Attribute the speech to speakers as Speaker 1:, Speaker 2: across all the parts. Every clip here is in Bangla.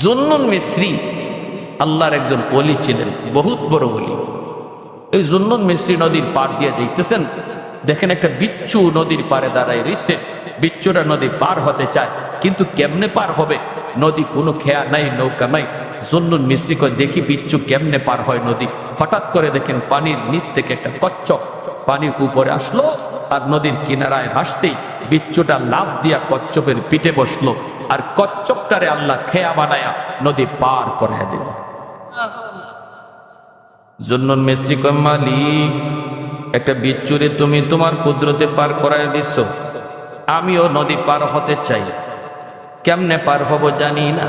Speaker 1: জুন্নুন মিসরি আল্লাহর একজন ওলি ছিলেন, বহুত বড় ওলি। এই জুন্নুন মিসরি নদীর পার দিয়ে যাইতেছেন, দেখেন একটা বিচ্ছু নদীর পারে দাঁড়ায় রয়েছে। বিচ্ছুটা নদী পার হতে চায়, কিন্তু কেমনে পার হবে? নদী কোনো খেয়া নাই, নৌকা নাই। জুন্নুন মিসরি কয়, দেখি বিচ্ছু কেমনে পার হয় নদী। হঠাৎ করে দেখেন পানির নিচ থেকে একটা কচ্ছপ পানির উপরে আসলো, আর নদীর কিনারায় ভাসতেই বিচ্ছুটা লাফ দিয়া কচ্ছপের পিঠে বসলো, আর কচ্ছপটারে আল্লাহ খেয়া বানায়া নদী পার করায় দিল। জুন্নুন মিসরি কয়, মালিক, একটা বিচ্ছুরে তুমি তোমার কুদরতে পার করায় দিচ্ছ, আমিও নদী পার হতে চাই, কেমনে পার হব জানি না,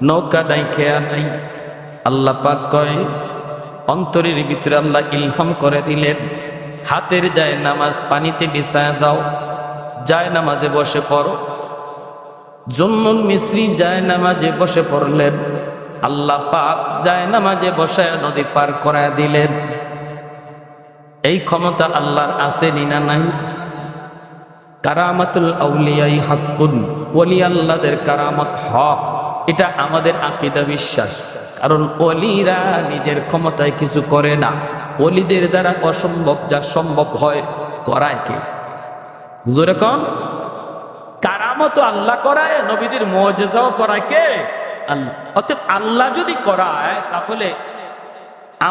Speaker 1: নৌকা নাই, খেয়া নাই। আল্লাহ পাক কয়, অন্তরের ভিতরে আল্লাহ ইলহাম করে দিলেন, হাতের যায় নামাজ পানিতে বিছায়া দাও, যায় নামাজে বসে পড়ো। জুন্নুন মিসরি যায় নামাজে বসে পড়লেন, আল্লাহ পাক যায় নামাজে বসায় নদী পার করায় দিলেন। এই ক্ষমতা আল্লাহর আছে না নাই? কারামাতুল আউলিয়াই হাক্কুন, ওলি আল্লাহদের কারামত হক, এটা আমাদের আকীদা বিশ্বাস। কারণ ওলিরা নিজের ক্ষমতায় কিছু করে না, ওলিদের দ্বারা অসম্ভব যা সম্ভব হয় করায় কে? বুঝো কোন? কারামত আল্লাহ করায়, নবীদের মুজিজাও করায় কে? আল্লাহ। অর্থাৎ আল্লাহ যদি করায়, তাহলে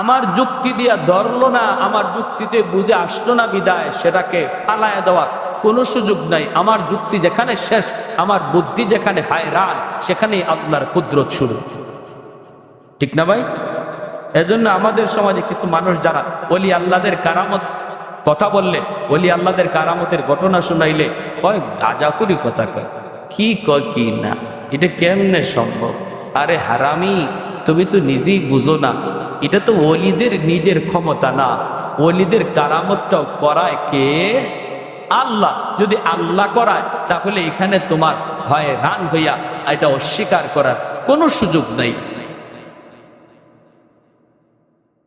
Speaker 1: আমার যুক্তি দিয়া ধরলো না, আমার যুক্তিতে বুঝে আসলো না বিদায় সেটাকে ফালায় দেওয়ার কোনো সুযোগ নাই। আমার যুক্তি যেখানে শেষ, আমার বুদ্ধি যেখানে হায়রান, সেখানেই আল্লাহর কুদরত শুরু। ঠিক না ভাই? এজন্য আমাদের সমাজে কিছু মানুষ যারা ওলি আল্লাহদের কারামত কথা বললে, ওলি আল্লাহদের কারামতের ঘটনা শুনাইলে হয় গাঁজাখুরি কথা কয়, কি কয় কি না, এটা কেমনে সম্ভব? আরে হারামি, তুমি তো নিজেই বুঝো না, এটা তো ওলিদের নিজের ক্ষমতা না, ওলিদের কারামতটাও করায় কে? আল্লাহ। যদি আল্লাহ করায়, তাহলে এখানে তোমার হয় রান হইয়া এটা অস্বীকার করার কোনো সুযোগ নাই।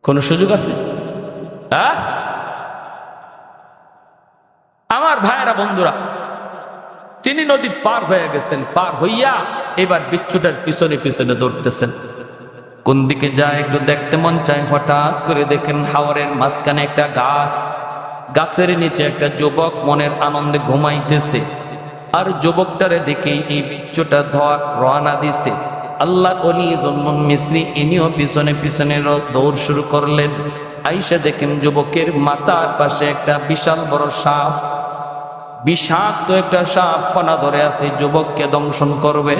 Speaker 1: কোন সুযোগ আছে? হ্যাঁ আমার ভাইয়েরা, বন্ধুরা, তিনি নদী পার হয়ে গেছেন, পার হইয়া এবার বিচ্ছুটার পিছনে পিছনে দৌড়তেছেন। কোন দিকে যায় একটু দেখতে মন চায়। হঠাৎ করে দেখেন হাওরের মাঝখানে একটা গাছ, গাছের নিচে একটা যুবক মনের আনন্দে ঘুমাইতেছে। আর যুবকটারে দেখে এই বিচ্ছুটা ধর রওনা দিছে। আল্লাহ ওলি জুন্নুন মিসরি ইনিও পিছনে পিছনে দৌড় শুরু করলেন। আইসা দেখেন যুবকের মাথার পাশে একটা বিশাল বড় সাপ, বিষাক্ত একটা সাপ ফনা ধরে আছে, যুবককে দংশন করবে।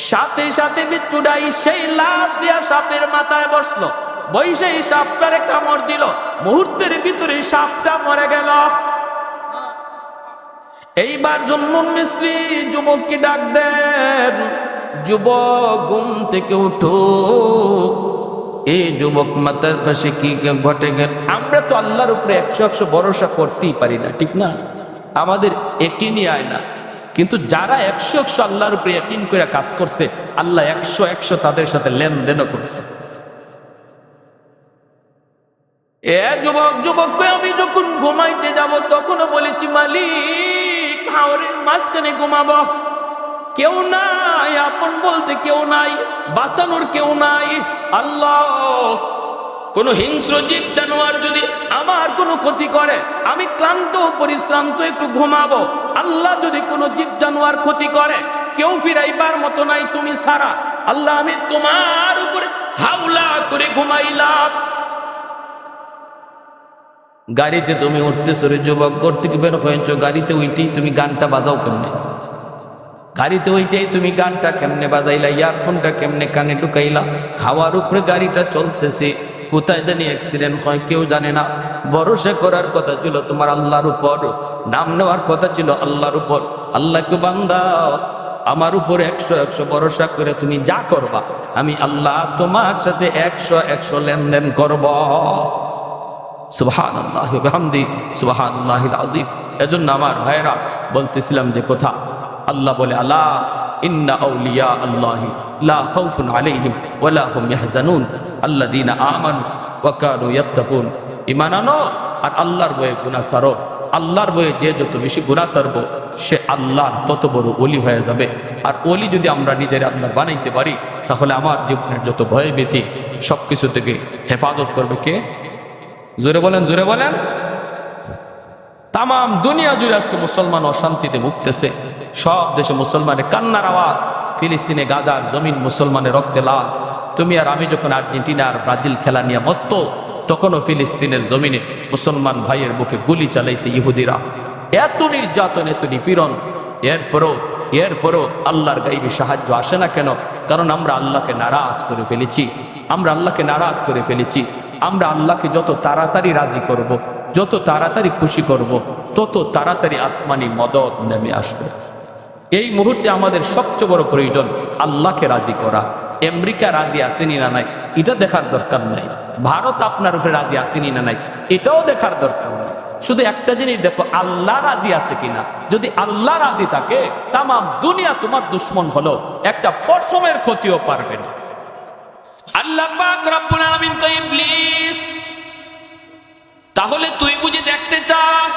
Speaker 1: সাথে সাথে বিচ্ছুটাই সেই লাফ দিয়া সাপের মাথায় বসলো, বইসে সাপটারে কামড় দিল। মুহূর্তের ভিতরে সাপটা মরে গেল। এইবার জুন্নুন মিসরি যুবককে ডাক দেন, যুবক ঘুম থেকে উঠো। এই যুবক মাথার পাশে কি ঘটে গেল? আমরা তো আল্লাহর উপরে 100% ভরসা করতেই পারি না, ঠিক না? আমাদের একিনই আয় না। কিন্তু যারা 100% আল্লাহর উপরে একিন করে কাজ করছে, আল্লাহ 100% তাদের সাথে লেনদেনও করছে। যুবক আমি যখন ঘুমাইতে যাব, তখনও বলেছি, মালিক, হাওরের মাঝখানে ঘুমাবো, কেউ নাই, আপন বলতে কেউ নাই, বাঁচানোর কেউ নাই। আল্লাহ, কোন হিংস্র জীব জানোয়ার যদি আমার কোনো ক্ষতি করে, আমি ক্লান্ত পরিশ্রান্ত একটু ঘুমাবো। আল্লাহ, যদি কোনো জীব জানোয়ার ক্ষতি করে, কেউ ফিরাইবার মতো নাই তুমি ছাড়া। আল্লাহ, আমি তোমার উপরে হাওলা করে ঘুমাইলাম। গাড়িতে তুমি উঠতেছো রে যুবক, ঘর থেকে বের হয়েছ, গাড়িতে উইটেই তুমি গানটা বাজাও কেমনে? গাড়িতে ওইটাই তুমি গানটা কেমনে বাজাইলা? ইয়ারফোনটা কেমনে কানে ঢুকাইলা? হাওয়ার উপরে গাড়িটা চলতেছে, কোথায় জানি অ্যাক্সিডেন্ট হয় কেউ জানে না। ভরসা করার কথা ছিল তোমার আল্লাহর উপর, নাম নেওয়ার কথা ছিল আল্লাহর উপর। আল্লাহকে বান্দা, আমার উপর 100% ভরসা করে তুমি যা করবা, আমি আল্লাহ তোমার সাথে 100% লেনদেন করব। সুবহানাল্লাহ ওয়া বিহামদিহি সুবহানাল্লাহিল আযীম। এজন্য আমার ভাইরা বলতেছিলাম যে কথা, আল্লাহ বলে, আলা ইন্না আউলিয়া আল্লাহি লা খাউফুন আলাইহিম ওয়া লা হুম ইয়াহজানুন আল্লাযীনা আমানু ওয়া কানু ইয়াত্তাকুন। ঈমান আনো আর আল্লাহর ভয়ে গুনাহ ছাড়ো, আল্লাহর বয়ে যে যত বেশি গুনাহ ছাড়বো সে আল্লাহর তত বড় ওলি হয়ে যাবে। আর ওলি যদি আমরা নিজের আল্লাহর বানাইতে পারি তাহলে আমার জীবনের যত ভয় ভীতি সবকিছু থেকে হেফাজত করবে কে? জোরে বলেন, জোরে বলেন। তাম দুনিয়া জুড়ে আজকে মুসলমান অশান্তিতে ভুগতেছে। সব দেশে মুসলমানের কান্নার আওয়াজ। ফিলিস্তিনে গাজার জমিন মুসলমানের রক্তে লাল। তুমি আর আমি যখন আর্জেন্টিনা আর ব্রাজিল খেলা নিয়ে মত্ত, তখনও ফিলিস্তিনের জমিনে মুসলমান ভাইয়ের বুকে গুলি চালাইছে ইহুদিরা। এত নির্যাতন, এত নিপীড়ন, এরপরও আল্লাহর গাইবী সাহায্য আসে না কেন? কারণ আমরা আল্লাহকে নারাজ করে ফেলেছি। আমরা আল্লাহকে নারাজ করে ফেলেছি। আমরা আল্লাহকে যত তাড়াতাড়ি রাজি করব, যত তাড়াতাড়ি খুশি করব, তত তাড়াতাড়ি আসমানি মদদ নেমে আসবে। এই মুহূর্তে আমাদের সবচেয়ে বড় প্রয়োজন আল্লাহকে রাজি করা। আমেরিকা রাজি আসেনি না নাই এটা দেখার দরকার নাই। ভারত আপনার উপরে রাজি আসেনি না নাই এটাও দেখার দরকার নাই। শুধু একটা জিনিস দেখো, আল্লাহ রাজি আছে কিনা। যদি আল্লাহ রাজি থাকে, তাম দুনিয়া তোমার দুশ্মন হলো একটা পশমের ক্ষতিও পারবে না। আল্লাহ পাক রব্বুল আলামিন কয়, ইবলিস তাহলে তুই বুঝি দেখতে চাস?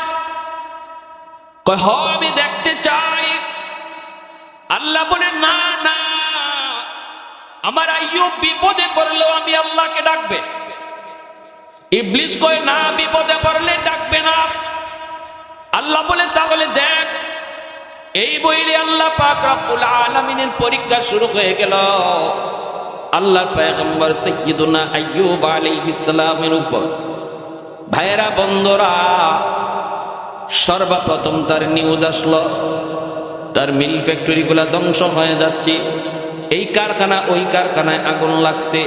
Speaker 1: কয় হ, আমি দেখতে চাই। আল্লাহ বলে, না না, আমার আইয়ুব বিপদে পড়লেও আমি আল্লাহকে ডাকবে। ইবলিস কয়, না, বিপদে পড়লে ডাকবে না। আল্লাহ বলে, তাহলে দেখ। এই বইলে আল্লাহ পাক রব্বুল আলামিনের পরীক্ষা শুরু হয়ে গেল আল্লাহর পয়গম্বর সাইয়্যিদুনা আইয়ুব আলাইহিস সালামের উপর। ভাইয়েরা, বন্ধুরা, সর্বপ্রথম তার নিউজ আসলো তার মিল ফ্যাক্টরিগুলা ধ্বংস হয়ে যাচ্ছে। এই কারখানা ওই কারখানায় আগুন লাগছে।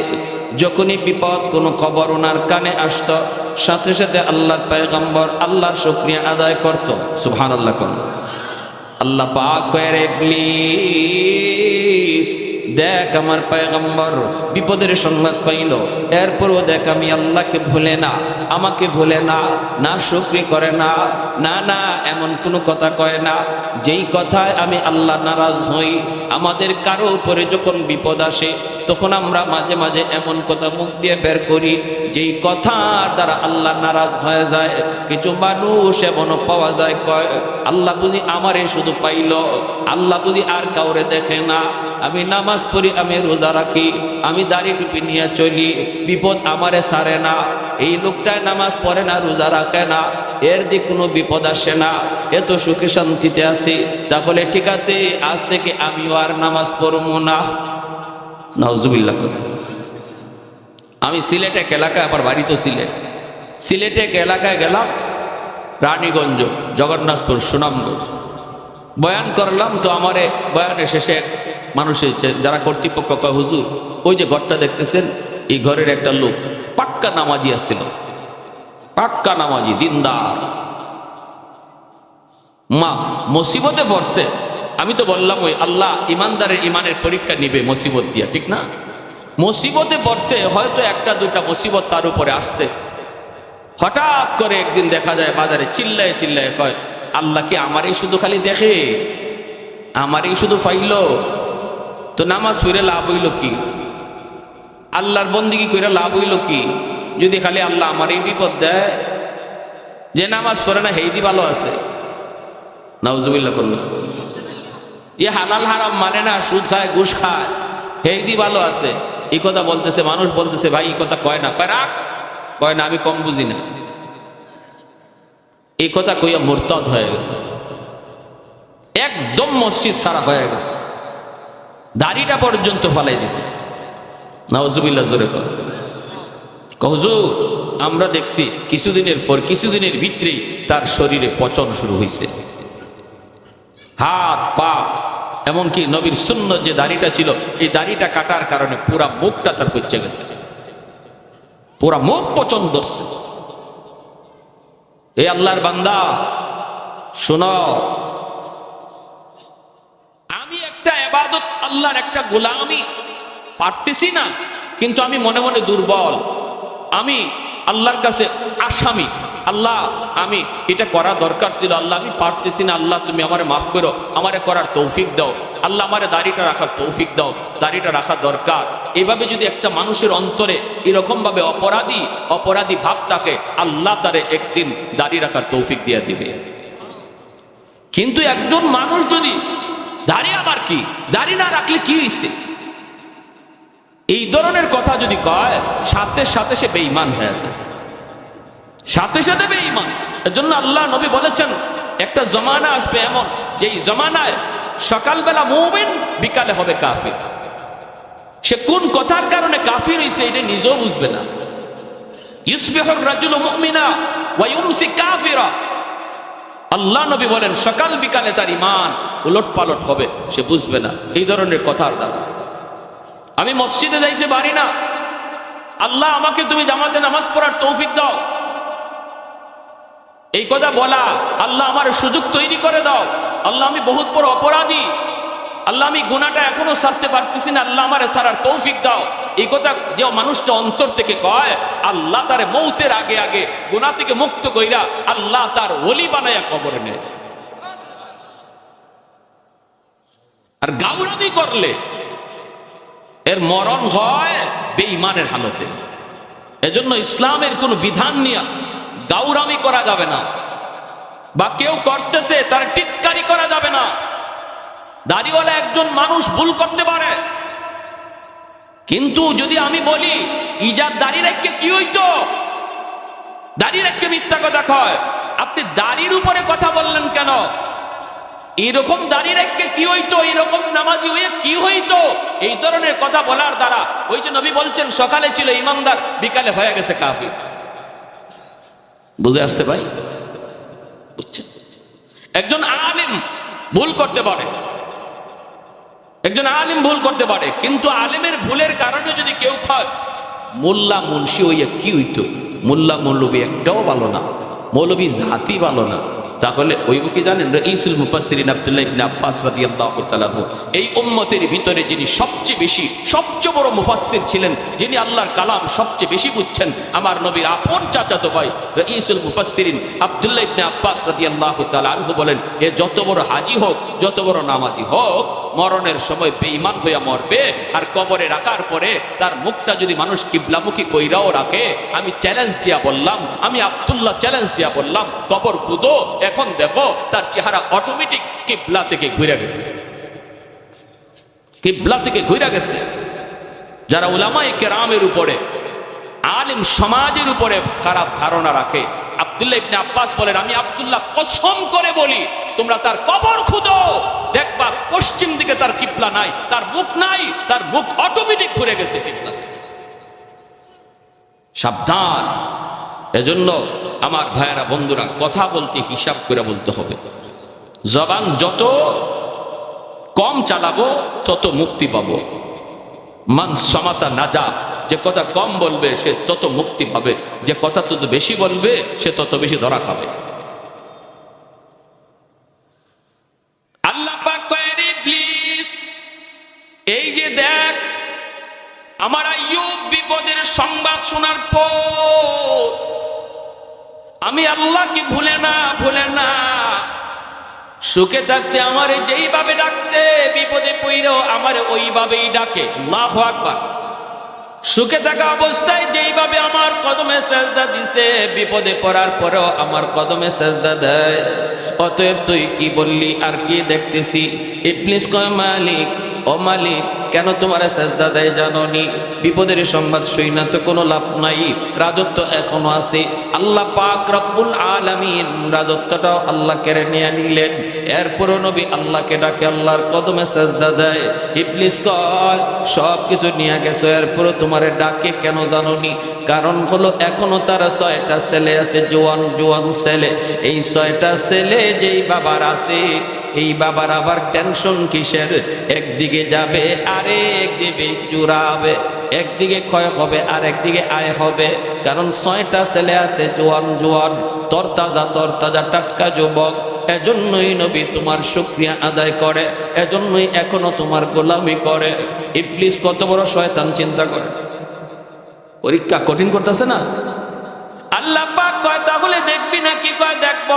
Speaker 1: যখনই বিপদ কোনো খবর ওনার কানে আসতো, সাথে সাথে আল্লাহর পয়গম্বর আল্লাহর শুকরিয়া আদায় করত। সুবহানাল্লাহ। কোন আল্লাহ পাক কয়, ইবলিস দেখ, আমার পয়গম্বর বিপদের সংবাদ পাইল, এরপরও দেখ আমি আল্লাহকে ভুলে না, আমাকে ভুলে না, না শুকরি করে না, না না এমন কোনো কথা কয় না যেই কথায় আমি আল্লাহ নারাজ হই। আমাদের কারো উপরে যখন বিপদ আসে তখন আমরা মাঝে মাঝে এমন কথা মুখ দিয়ে বের করি যেই কথার দ্বারা আল্লাহ নারাজ হয়ে যায়। কিছু মানুষ এমনও পাওয়া যায়, কয় আল্লাহ বুঝি আমারে শুধু পাইল, আল্লাহ বুঝি আর কাউরে দেখে না। আমি নামাজ পড়ি, আমি রোজা রাখি, আমি দাড়ি টুপি নিয়ে চলি, বিপদ আমারে ছাড়ে না। এই লোকটায় নামাজ পড়ে না, রোজা রাখে না, এর দিকে কোনো বিপদ আসে না, এত সুখে শান্তিতে আছি। তাহলে ঠিক আছে, আজ থেকে আমিও আর নামাজ পড়বো না। নাউজুবিল্লাহ। আমি সিলেট এক এলাকায়, আমার বাড়ি তো সিলেটে এক এলাকায় গেলাম, রানীগঞ্জ, জগন্নাথপুর, সুনামগঞ্জ, বয়ান করলাম। তো আমারে বয়ানের শেষে মানুষের যারা কর্তৃপক্ষ কয়, হুজুর ওই যে ঘরটা দেখতেছেন, এই ঘরের একটা লোক পাক্কা নামাজি আসছিল, পাক্কা নামাজি, দিনদার, মা মুসিবতে পড়ছে। আমি তো বললাম, ওই আল্লাহ ইমানদারের ইমানের পরীক্ষা নিবে মুসিবত দিয়া, ঠিক না? মুসিবতে পড়ছে, হয়তো একটা দুটা মুসিবত তার উপরে আসছে। হঠাৎ করে একদিন দেখা যায় বাজারে চিল্লায় চিল্লায় কয়, আল্লাহ কি আমারই শুধু খালি দেখে, আমারই শুধু পাইল? তো নামাজ পড়ে লাভ হইল কি? আল্লাহর বন্দেগী কইরা লাভ হইল কি যদি খালি আল্লাহ আমারই বিপদ দেয়? যে নামাজ পড়ে না হেইদি ভালো আছে। নাউজুবিল্লাহ করলাম। ইয়ে হালাল হারাম মানে না, সুদ খায়, ঘুষ খায়, হেইদি ভালো আছে। এই কথা বলতেছে, মানুষ বলতেছে, ভাই এই কথা কয় না, কয় রাখ, কয় না, আমি কম বুঝি না। এই কথা কইয়া মুরতাদ হয়ে গেছে, একদম মসজিদ সারা হয়ে গেছে, দাড়িটা পর্যন্ত ফলাই দিছে। নাউজুবিল্লাহ। জোরে হুজুর, আমরা দেখছি কিছুদিনের ভিতরেই তার শরীরে পচন শুরু হয়েছে, হাত পা, এমনকি নবীর সুন্নত যে দাড়িটা ছিল, এই দাড়িটা কাটার কারণে পুরা মুখটা তার ফুচে গেছে, পুরা মুখ পচন ধরছে। এই আল্লাহর বান্দা শোনো, আমি একটা ইবাদত, আল্লাহর একটা গোলামি পারতেছি না, কিন্তু আমি মনে মনে দুর্বল, আমি আল্লাহর কাছে আসামি। আল্লাহ আমি এটা করা দরকার ছিল, আল্লাহ আমি পারতেছি না, আল্লাহ তুমি আমারে মাফ করো, আমারে করার তৌফিক দাও, আল্লাহ আমারে দাড়িটা রাখার তৌফিক দাও, দাড়িটা রাখা দরকার। এইভাবে যদি একটা মানুষের অন্তরে এরকম ভাবে অপরাধী ভাব থাকে, আল্লাহ তারে একদিন দাড়ি রাখার তৌফিক দিয়ে দিবে। কিন্তু একজন মানুষ যদি দাড়ি, আবার কি দাড়ি না রাখলে কি হইছে, এই ধরনের কথা যদি কয়, সাথে সাথে সে বেঈমান হয়ে যায়, সাথে সাথে বেঈমান। এজন্য আল্লাহ নবী বলেছেন একটা জমানা আসবে এমন, যেই জমানায় সকালবেলা মুমিন, বিকালে হবে কাফির। সে কোন কথার কারণে কাফির হইছে এটা নিজেও বুঝবে না। ইউসবিহুর রাজুলু মুমিনা ওয়া ইউমসি কাফিরা। আল্লাহ নবী বলেন সকাল বিকালে তার ঈমান উলটপালট হবে, সে বুঝবে না এই ধরনের কথার দ্বারা। আমি মসজিদে যাইতে পারি না, আল্লাহ আমাকে তুমি জামাতে নামাজ পড়ার তৌফিক দাও, এই কথা বলা। আল্লাহ আমার সুযোগ তৈরি করে দাও, আল্লাহ আমি বহুত বড় অপরাধী, আল্লাহ আমি গুনাহটা এখনো ছাড়তে পারতেছি না, আল্লাহ আমারে ছাড়ার তৌফিক দাও। এই কথা যে মানুষটা অন্তর থেকে কয়, আল্লাহ তারে মৌতের আগে আগে গুনাহ থেকে মুক্ত কইরা আল্লাহ তার ওলি বানায়া কবরে নেয়। আর গাউরামি করলে এর মরণ হয় বেঈমানের হালতে। এজন্য ইসলামের কোন বিধান নিয়ে গাউরামি করা যাবে না, বা কেউ করতেছে তার টিটকারি করা যাবে না। দাড়িওয়ালা একজন মানুষ ভুল করতে পারে, কিন্তু যদি আমি বলি ইজাদ দাড়ি রেখে কি হইতো, দাড়ি রেখে মিথ্যা কথা কয়, আপনি দাড়ির উপরে কথা বললেন কেন? এইরকম দাড়ি রেখে কি হইতো, এইরকম নামাজি হয়ে কি হইতো, এই ধরনের কথা বলার দ্বারা ওই যে নবী বলছেন সকালে ছিল ইমানদার, বিকালে হয়ে গেছে কাফির। বুঝে আসছে ভাই? বুঝছেন? একজন আলিম ভুল করতে পারে, একজন আলিম ভুল করতে পারে, কিন্তু আলিমের ভুলের কারণে যদি কেউ খায়, মোল্লা মুন্সি হইয়া কি হইতো? মোল্লা মৌলবী একটাও ভালো না, মৌলবী জাতি ভালো না। তাহলে ওইব কি জানেন? রাইসুল মুফাসসিরিন আব্দুল্লাহ ইবনে আব্বাস রাদিয়াল্লাহু তাআলা এই উম্মতের ভিতরে যিনি সবচেয়ে বড় মুফাসসির ছিলেন, যিনি আল্লাহর কালাম সবচেয়ে বেশি বুঝছেন, আমার নবীর আপন চাচাতো ভাই রাইসুল মুফাসসিরিন আব্দুল্লাহ ইবনে আব্বাস রাদিয়াল্লাহু তাআলা আনহু বলেন, এ যত বড় হাজী হোক, যত বড় নামাজি হোক, মরণের সময় বেঈমান হইয়া মরবে। আর কবরে রাখার পরে তার মুখটা যদি মানুষ কিবলামুখী কইরাও রাখে, আমি চ্যালেঞ্জ দিয়া বললাম, আমি আব্দুল্লাহ চ্যালেঞ্জ দিয়া বললাম, কবর খুদো, এখন দেখো তার চেহারা অটোমেটিক কিবলা থেকে ঘুরে গেছে, কিবলা থেকে ঘুরে গেছে। যারা উলামায়ে কেরামের উপরে, আলিম সমাজের উপরে খারাপ ধারণা রাখে, আব্দুল্লাহ ইবনে আব্বাস বলেন, আমি আব্দুল্লাহ কসম করে বলি, তোমরা তার কবর খুঁজো, দেখবা পশ্চিম দিকে তার কিবলা নাই, তার মুখ নাই, তার মুখ অটোমেটিক ঘুরে গেছে কিবলা থেকে। সাবধান। এজন্য আমার ভাইয়েরা, বন্ধুরা, কথা বলতে হিসাব করে বলতে হবে। জবান যত কম চালাবো তত মুক্তি পাবো। মান সামাতা নাজা, যে কথা কম বলবে সে তত মুক্তি পাবে, যে কথা তত বেশি বলবে সে তত বেশি ধরা খাবে। আল্লাহ পাক কয়, ইবলিস, এই যে দেখ, আমার আইয়ুব বিপদের সংবাদ শোনার পর আমি আল্লাহকে ভুলে না, সুখে থাকতে আমারে যেইভাবে ডাকছে, বিপদে পড়লেও আমারে ওইভাবেই ডাকে। আল্লাহু আকবার। সুখে থাকা অবস্থায় যেইভাবে আমার কদমে সেজদা দিছে, বিপদে পড়ার পরেও আমার কদমে সেজদা দেয়। অতএব তুই কি বললি আর কি দেখতেছি? ইবলিস কয়, মালিক, ও মালিক, কেন তোমার সেজদা দেয় জানোনি? বিপদের সংবাদ শুই না তো কোনো লাভ নাই, রাজত্ব এখনো আছে। আল্লাহ পাক রব্বুল আলামিন রাজত্বটাও আল্লাহ কেড়ে নিয়ে নিলেন। এরপরও নবী আল্লাহকে ডাকে, আল্লাহর কদমে সেজদা দেয়। ইবলিস কয়, সব কিছু নিয়ে গেছো, এরপরও তোমারে ডাকে কেন জানোনি? কারণ হলো এখনো তার 6টা ছেলে আছে, জোয়ান ছেলে। এই 6টা ছেলে যেই বাবার আছে, এই বাবার আবার টেনশন কিসের? একদিকে যাবে আরেক দিকে জুড়াবে, একদিকে ক্ষয় হবে আর একদিকে আয় হবে। কারণ 6টা ছেলে আছে, জোয়ান তরতাজা টাটকা যুবক। এজন্যই নবী তোমার শুকরিয়া আদায় করে, এজন্যই এখনো তোমার গোলামি করে। ইবলিস কত বড় শয়তান চিন্তা করে। পরীক্ষা কঠিন করতেছে না? আল্লাহ পাক কয় তাহলে দেখবি না কি? কয় দেখব।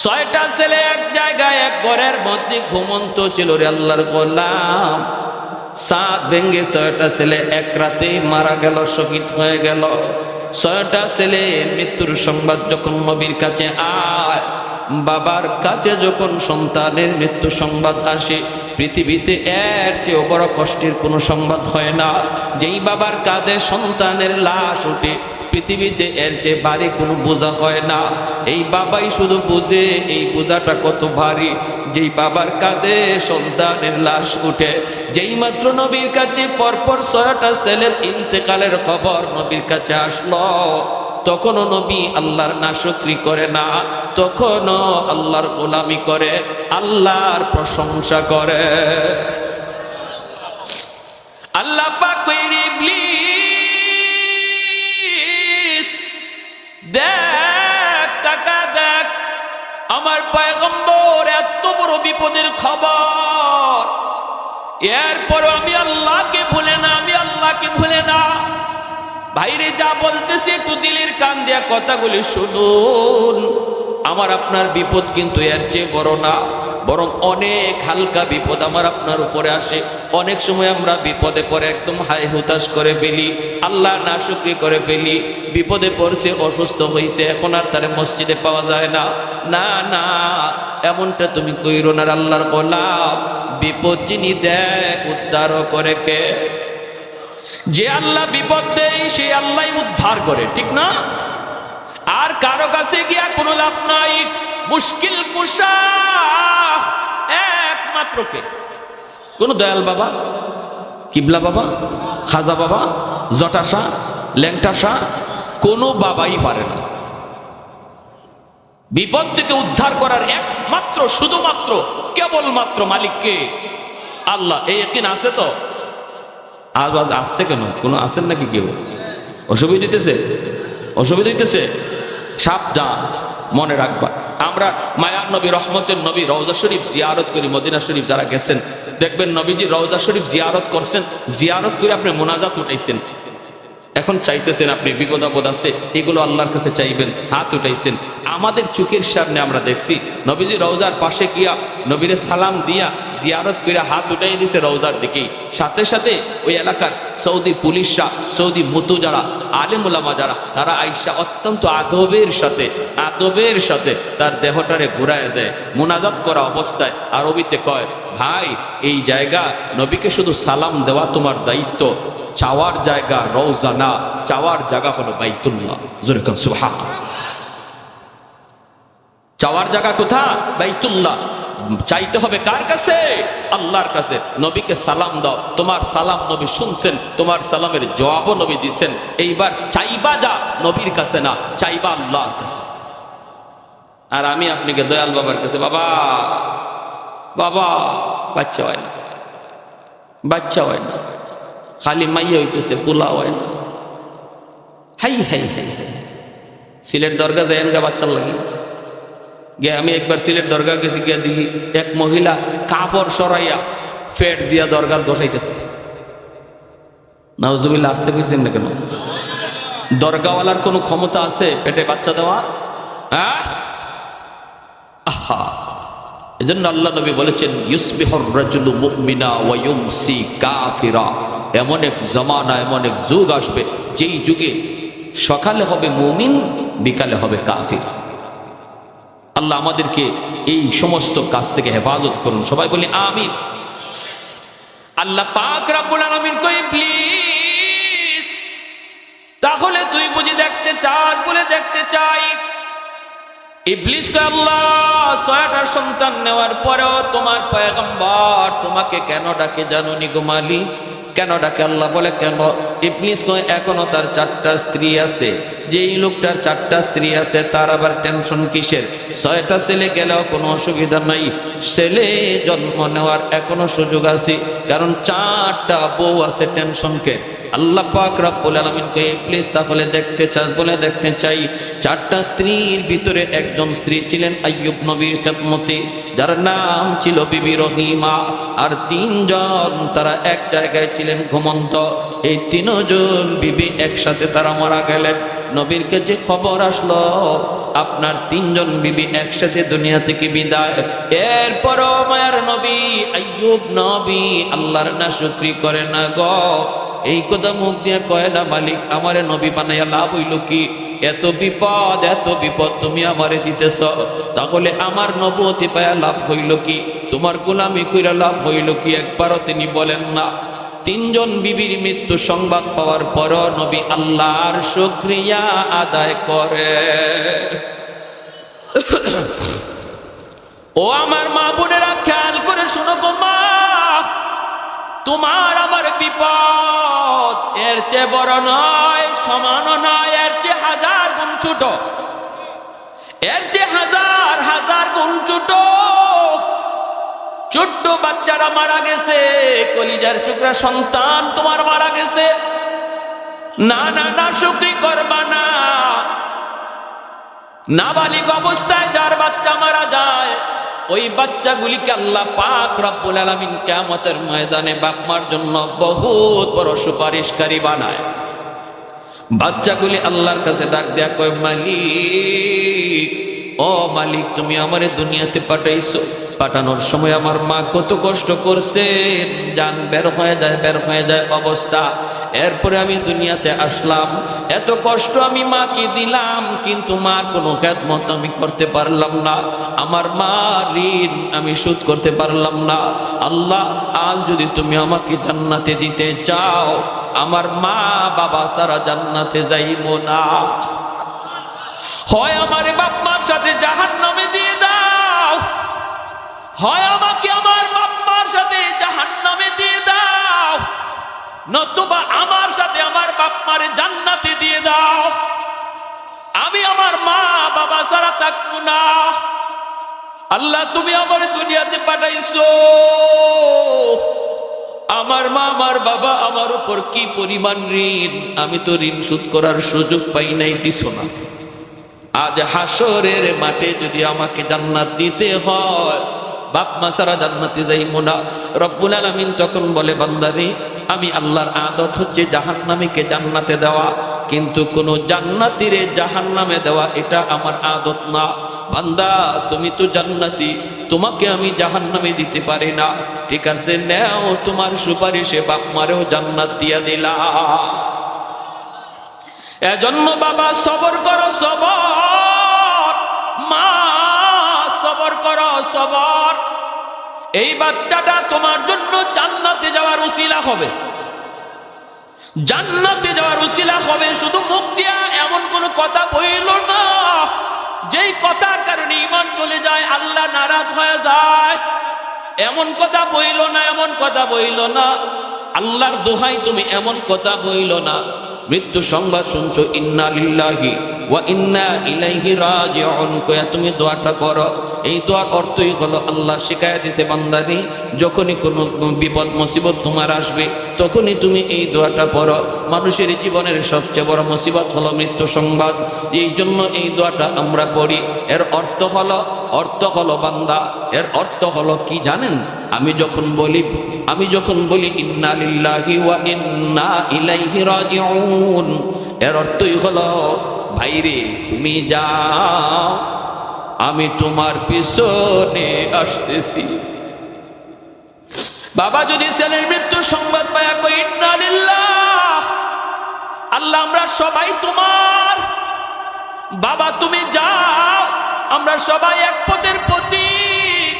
Speaker 1: 6টা ছেলে এক জায়গায় এক ঘরের মধ্যে ঘুমন্ত ছিল রে আল্লাহর গোলাম। সাত ভেঙ্গে 6টা ছেলে এক রাতে মারা গেল, শহীদ হয়ে গেল। 6টা ছেলে মৃত্যুর সংবাদ যখন নবীর কাছে আয়, বাবার কাছে যখন সন্তানের মৃত্যু সংবাদ আসে, পৃথিবীতে এর চেয়ে বড় কষ্টের কোনো সংবাদ হয় না। যেই বাবার কাঁধে সন্তানের লাশ ওঠে, পৃথিবীতে এর চেয়ে ভারী কোনো বোঝা হয় না। এই বাবাই শুধু বুঝে এই বোঝাটা কত ভারী। যেই বাবার কাঁধে সন্তানের লাশ উঠে, যেই মাত্র নবীর কাছে পরপর 6টা ছেলের ইন্তেকালের খবর নবীর কাছে আসলো, তখনও নবী আল্লাহর নাশুকরি করে না, তখনও আল্লাহর গোলামি করে, আল্লাহর প্রশংসা করে। আল্লাহ পাক কইরে ইবলিস দেখ, টাকা দেখ, আমার পয়গম্বর এত বড় বিপদের খবর, এরপর আমি আল্লাহকে ভুলে না, আমি আল্লাহকে ভুলে না। ভাইরে যা বলতেছে একটু দিলের কান দিয়া কথাগুলি শুনুন। আমার আপনার বিপদ কিন্তু এর চেয়ে বড় না, বরং অনেক হালকা বিপদ আমার আপনার উপরে আসে। অনেক সময় আমরা বিপদে পড়ে একদম হায় হুতাশ করে ফেলি, আল্লাহ নাশুকরি করে ফেলি। বিপদে পড়ছে, অসুস্থ হয়েছে, এখন আর তারে মসজিদে পাওয়া যায় না। না না, এমনটা তুমি কইরো না আল্লাহর গোলাম। বিপদ যিনি দেয় উদ্ধার করে কে? যে আল্লাহ বিপদ দেয় সে আল্লাহ উদ্ধার করে, ঠিক না? আর কারো কাছে গিয়া কোনো লাভ নাই। মুশকিল কুশা একমাত্র কে? কোন দয়াল বাবা, কিবলা বাবা, খাজা বাবা, জটা শাহ, ল্যাংটা শাহ, কোনো বাবাই পারে না। বিপদ থেকে উদ্ধার করার একমাত্র শুধুমাত্র কেবলমাত্র মালিককে আল্লাহ। এই একদিন আছে তো? আওয়াজ আসতে কেন? কোনো আছেন নাকি? কেউ অসুবিধা দিতেছে? অসুবিধা দিতেছে? সাবধান, মনে রাখবা। আমরা মায়ার নবী, রহমতের নবী রওজা শরীফ জিয়ারত করি। মদিনা শরীফ যারা গেছেন দেখবেন নবীজি রওজা শরীফ জিয়ারত করছেন, জিয়ারত করে আপনি মোনাজাত উঠাইছেন। এখন চাইতেছেন আপনি বিপদ আপদ আছে, এগুলো আল্লাহর কাছে চাইবেন, হাত উঠাইছেন। আমাদের চোখের সামনে আমরা দেখছি নবীজি রওজার পাশে গিয়া নবীরে সালাম দিয়া জিয়ারত করে হাত উঠাই দিছে রওজার দিকেই। সাথে সাথে ওই এলাকার সৌদি পুলিশরা, সৌদি মুতু যারা, আলেম উলামা যারা, তারা আইসা অত্যন্ত আদবের সাথে তার দেহটারে ঘুরায় দেয়। মুনাজাত করা অবস্থায় আরবিতে কয়, ভাই এই জায়গা নবীকে শুধু সালাম দেওয়া তোমার দায়িত্ব, চাওয়ার জায়গা রওজা না, চাওয়ার জায়গা হলো বাইতুল্লাহ। জোরে কোন সুবহানাল্লাহ। চাওয়ার জায়গা কোথায়? বাইতুল্লাহ। চাইতে হবে কার কাছে? আল্লাহর কাছে। নবীকে সালাম দাও, তোমার সালাম নবী শুনছেন, তোমার সালামের জবাবও নবী দিচ্ছেন। এইবার চাইবা যা নবীর কাছে না, চাইবা আল্লাহর কাছে। আর আমি আপনাকে দয়াল বাবার কাছে, বাবা বাবা, বাচ্চা হয় না, বাচ্চা হয় না, খালি মাইয়া হইতেছে, পোলা হয় না। হাই হাই হাই হাই। সিলেট দরগা যায় গা বাচ্চার লাগে গিয়ে। আমি একবার সিলেট দরগা গেছি, গিয়া দেখি এক মহিলা কাপড় সরাইয়া পেট দিয়া দরগা বসাইতেছে। নাউজুবিল্লাহ, আসতে কইছেন না কেন? দরগাওয়ালার কোনো ক্ষমতা আছে পেটে বাচ্চা দেওয়া? আহা, এজন্য আল্লাহ নবী বলেছেন, ইউসবিহুর রাজুলু মুমিনা ওয়া ইউমসি কাফিরা। এমন এক জমানা, এমন এক যুগ আসবে যেই যুগে সকালে হবে মুমিন, বিকালে হবে কাফির। আল্লাহ আমাদেরকে এই সমস্ত কাজ থেকে হেফাজত করুন। সবাই বলি আমিন। আল্লাহ পাক রব্বুল আলামিন কই, প্লিজ তাহলে তুই বুঝি দেখতে চাস? বলে দেখতে চাই। ইবলিস কয়, আল্লাহ 6টা সন্তান নেওয়ার পরেও তোমার পয়গম্বর তোমাকে কেন ডাকে জানুনি গো মালিক? কেন ডাকে? আল্লাহ বলে কেন? ইবলিস কয়, এখনো তার 4টা স্ত্রী আছে। যেই লোকটার 4টা স্ত্রী আছে তার আবার টেনশন কিসের? 6টা ছেলে গেলেও কোনো অসুবিধা নাই, ছেলে জন্ম নেওয়ার এখনো সুযোগ আছে, কারণ 4টা বউ আছে। টেনশনকে আল্লাহ পাক রব্বুল আলামিন কয়, প্লিজ তাহলে দেখতে চাস? বলে দেখতে চাই। 4টা স্ত্রীর ভিতরে একজন স্ত্রী ছিলেন আইয়ুব নবীর খেদমতে, যার নাম ছিল বিবি রহিমা। আর 3জন তারা এক জায়গায় ছিলেন ঘুমন্ত। এই 3জন বিবি একসাথে তারা মারা গেলেন। নবীর কাছে খবর আসলো আপনার তিনজন বিবি একসাথে দুনিয়া থেকে বিদায়। এরপরও মায়ার নবী আইয়ুব নবী আল্লাহর নাশুকরি করে না গো। এই কথা মুখ দিয়ে কয় না, মালিক আমারে নবী বানাইয়া লাভ হইল কি? এত বিপদ তুমি আমারে দিতেছ, তাহলে আমার নবুয়তি পায়া লাভ হইল কি? তোমার গোলামি কইরা লাভ হইল কি? একবারও তিনি বলেন না। তিনজন বিবির মৃত্যু সংবাদ পাওয়ার পর নবী আল্লাহর শুকরিয়া আদায় করে। ও আমার মা বোনেরা, খেয়াল করে শোনো গো মা, তোমার আমার বিপদ এর চেয়ে বড় নয়, সমানও নয়, এর চেয়ে হাজার গুণ ছোট, এর চেয়ে হাজার গুণ ছোট। ছোট্ট বাচ্চারা মারা গেছে, কলিজার টুকরা সন্তান তোমার মারা গেছে, না না না শুকরি করবা না। নাবালিগ অবস্থায় যার বাচ্চা মারা যায়, ওই বাচ্চাগুলিকে আল্লাহ পাক রব্বুল আলামিন কিয়ামতের ময়দানে বাপ মার জন্য বহুত বড় সুপারিশকারী বানায়। বাচ্চাগুলি আল্লাহর কাছে ডাক দেয়া কয়, মালিক, ও মালিক, তুমি আমারে দুনিয়াতে পাঠাইছো, পাঠানোর সময় আমার মা কত কষ্ট করছে, জান বের হয়ে যায় অবস্থা। এরপরে আমি দুনিয়াতে আসলাম, এত কষ্ট আমি মাকে দিলাম, কিন্তু মার কোনো খেদমত আমি করতে পারলাম না, আমার মা ঋণ আমি শোধ করতে পারলাম না। আল্লাহ, আজ যদি তুমি আমাকে জান্নাতে দিতে চাও, আমার মা বাবা সারা জান্নাতে যাইব না, হয় আমারে বাপ মার সাথে জাহান্নামে দিয়ে দাও, হয় আমাকে আমার বাপ মার সাথে জাহান্নামে দিয়ে দাও, নতুবা আমার সাথে আমার বাপ মারে জান্নাতে দিয়ে দাও। আমি আমার মা বাবা ছাড়া থাকবো না। আল্লাহ, তুমি আমার দুনিয়াতে পাঠাইছো, আমার মা আমার বাবা আমার উপর কি পরিমাণ ঋণ, আমি তো ঋণ শোধ করার সুযোগ পাই নাই, দিছো না। আজ হাসরের মাঠে যদি আমাকে জান্নাত দিতে হয়, বাপ মা ছাড়া জান্নাতে যাইব না। রব্বুল আলামিন তখন বলে, বান্দারে, আমি আল্লাহর আদত হচ্ছে জাহান্নামীকে জান্নাতে দেওয়া, কিন্তু কোন জান্নাতীরে জাহান্নামে দেওয়া এটা আমার আদত না। বান্দা, তুমি তো জান্নাতি, তোমাকে আমি জাহান্নামে দিতে পারি না, ঠিক আছে, নেও, তোমার সুপারিশে বাপ মারেও জান্নাত দিয়া দিলা। এজন্য বাবা সবর করো, সবর, মা সবর করো, সবর। এই বাচ্চাটা তোমার জন্য জান্নাতে যাওয়ার উসিলা হবে, জান্নাতে যাওয়ার উসিলা হবে। শুধু মুখ দিয়া এমন কোন কথা বইল না যেই কথার কারণে ঈমান চলে যায়, আল্লাহ নারাজ হয়ে যায়, এমন কথা বইল না, এমন কথা বইল না। আল্লাহর দোহাই তুমি এমন কথা বইল না। মৃত্যু সংবাদ শুনছো, ইন্না লিল্লাহি ওয়া ইন্না ইলাইহি রাজিউন কয়া তুমি দোয়াটা পড়ো। এই দোয়ার অর্থই হলো, আল্লাহ শিখায়া দিয়েছে, বান্দারে, যখনই কোনো বিপদ মুসিবত তোমার আসবে, তখনই তুমি এই দোয়াটা পড়ো। মানুষের জীবনের সবচেয়ে বড় মুসিবত হলো মৃত্যু সংবাদ, এই জন্য এই দোয়াটা আমরা পড়ি। এর অর্থ হলো বান্দা, এর অর্থ হলো কি জানেন? আমি যখন বলি ইন্না লিল্লাহি ওয়া ইন্না ইলাইহি রাজিউন, এর অর্থই হলো, ভাইরে তুমি যাও, আমি তোমার পিছনে আসতেছি। বাবা যদি ছেলের মৃত্যুর সংবাদ পায়া কই ইন্না লিল্লাহ, আল্লাহ আমরা সবাই তোমার, বাবা তুমি যাও, আমরা সবাই এক পথের প্রতীক,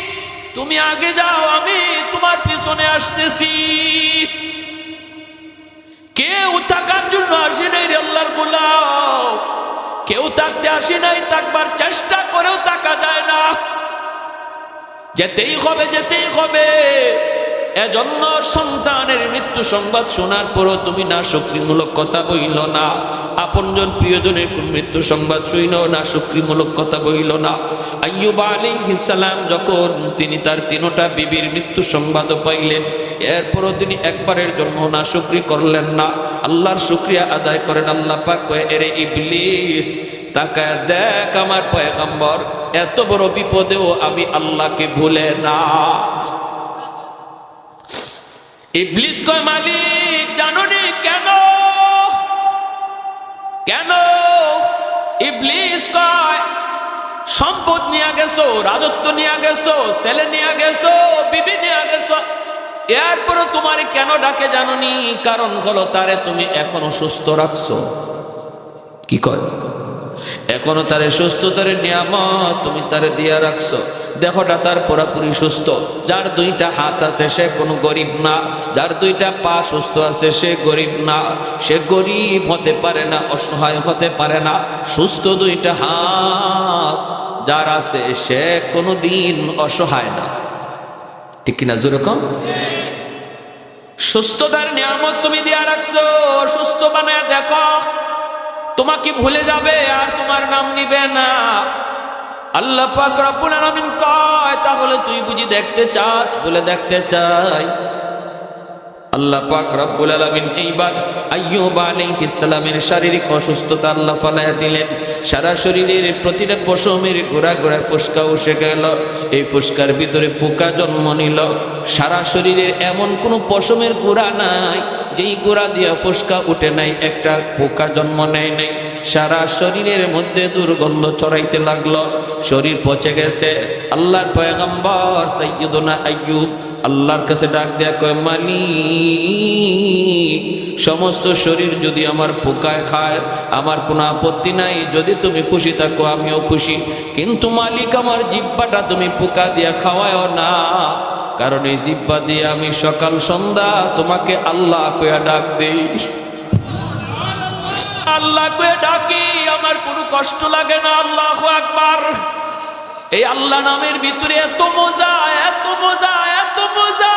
Speaker 1: তুমি আগে যাও, আমি তোমার পিছনে আসতেছি। কেউ থাকার জন্য আসে নাই রে আল্লাহর গোলাম, কেউ থাকতে আসে নাই, থাকবার চেষ্টা করেও থাকা যায় না, যেতেই হবে। এজন্য সন্তানের মৃত্যু সংবাদ শোনার পরও তুমি না শুকরিমূলক কথা বইল না, আপনজন প্রিয়জনের কোন মৃত্যু সংবাদ শুইল না শুকরিমূলক কথা বইল না। আইয়ুব আলাইহিস সালাম যখন তিনি তার তিনটা বিবির মৃত্যু সংবাদ পাইলেন, এরপরও তিনি একবারের জন্য না শুকরি করলেন না, আল্লাহর শুকরিয়া আদায় করেন। আল্লাহ পাক কয়, এরে ইবলিস, তাকায় দেখ আমার পয়গম্বর এত বড় বিপদেও আমি আল্লাহকে ভুলে না। ইবলিস কয়, মালিক জানোনি কেন ইবলিস কয় সম্পদ নিয়ে গেছো, রাজত্ব নিয়ে গেছো, ছেলে নিয়ে গেছো, বিবি নিয়ে গেছো, এরপরও তোমার কেন ডাকে জানোনি? কারণ হলো তারে তুমি এখনো সুস্থ রাখছো। কি কয়? এখনো তারে সুস্থতার নিয়ামত তুমি তারে দিয়া রাখছো। দেহটা তার পুরাপুরি সুস্থ। যার দুইটা হাত আছে সে কোনো গরিব না, যার দুইটা পা সুস্থ আছে সে গরিব না। সে গরিব হতে পারে না, অসহায় হতে পারে না। সুস্থ দুইটা হাত যার আছে সে কোনোদিন অসহায় না। ঠিক কিনা জোরে কম? সুস্থতার নিয়ামত তুমি দিয়া রাখছো, সুস্থ বানায় দেখো, তোমাকে ভুলে যাবে আর তোমার নাম নিবে না। আল্লাহ পাক রব্বুল আলামিন কয় তাহলে তুই বুঝি দেখতে চাস? বলে দেখতে চাই। আল্লাহ পাক রব্বুল আলামিন এইবার আইয়ুব আলাইহিস সালামের শারীরিক অসুস্থতা আল্লাহ ফালায়া দিলেন। সারা শরীরের প্রতিটা পশমের গোড়া গোড়া ফুসকা উঠে গেল। এই ফুসকার ভিতরে পোকা জন্ম নিল। সারা শরীরের এমন কোনো পশমের গোড়া নাই যেই গোড়া দিয়া ফুসকা উঠে নাই, একটা পোকা জন্ম নেয় নাই। সারা শরীরের মধ্যে দুর্গন্ধ ছড়াইতে লাগলো, শরীর পচে গেছে। আল্লাহর পয়গম্বর সাইয়্যিদুনা আইয়ুব আল্লাহর কাছে ডাক দেয়া কয়, মালিক, সমস্ত শরীর যদি আমার পোকায় খায় আমার কোনো আপত্তি নাই, যদি তুমি খুশি থাকো আমিও খুশি। কিন্তু মালিক, আমার জিহ্বাটা তুমি পোকা দিয়া খাওয়ায় না, কারণ এই জিহ্বা দিয়ে আমি সকাল সন্ধ্যা তোমাকে আল্লাহ কইয়া ডাক দেই। আল্লাহ কইয়া ডাকি, আমার কোনো কষ্ট লাগে না। আল্লাহু আকবার। এই আল্লাহ নামের ভিতরে এত মজা, এত মজা, এত মজা।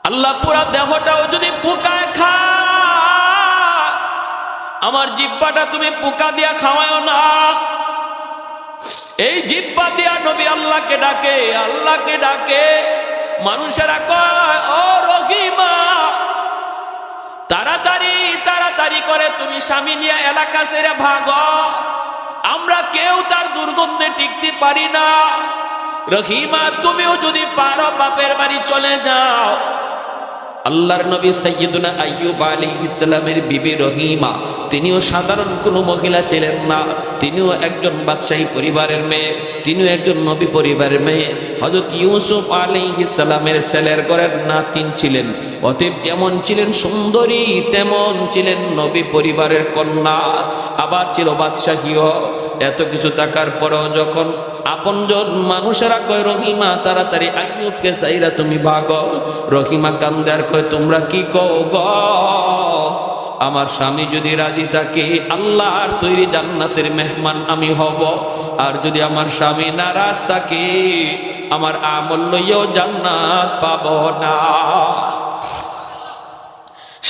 Speaker 1: আল্লাহ পুরা দেহটাও যদি পোকায় খায়, আমার জিহ্বাটা তুমি পোকা দিয়া খাওয়ায় না। এই জিহ্বা দিয়া নবী আল্লাহকে ডাকে, আল্লাহকে ডাকে। মানুষেরা কয়, ও রহিমা, তাড়াতাড়ি তাড়াতাড়ি করে তুমি স্বামী নিয়ে এলাকা ছেড়ে ভাগো, আমরা কেউ তার দুর্গন্ধে টিকতে পারি না। রহিমা, তুমিও যদি পারো বাপের বাড়ি চলে যাও। আল্লাহর নবী সাইয়্যিদুনা আইয়ুব আলাইহিস সালামের বিবি রহিমা, তিনিও সাধারণ কোনো মহিলা ছিলেন না। তিনিও একজন বাদশাহী পরিবারের মেয়ে, তিনিও একজন নবী পরিবারের মেয়ে। হযরত ইউসুফ আলাইহিস সালামের ছেলের ঘরের নাতিন ছিলেন। অতএব যেমন ছিলেন সুন্দরী, তেমন ছিলেন নবী পরিবারের কন্যা, আবার ছিল বাদশাহীও। এত কিছু থাকার পরেও যখন আপনজন মানুষেরা কয়, রহিমা তাড়াতাড়ি আইয়ুবকে চাইরা তুমি ভাগো, রহিমা কান্দে আর কয়, তোমরা কি কও গো? আমার স্বামী যদি রাজি থাকে আল্লাহর তৈরি জান্নাতের মেহমান আমি হব, আর যদি আমার স্বামী নারাজ থাকে আমার আমল লইয়াও জান্নাত পাব না।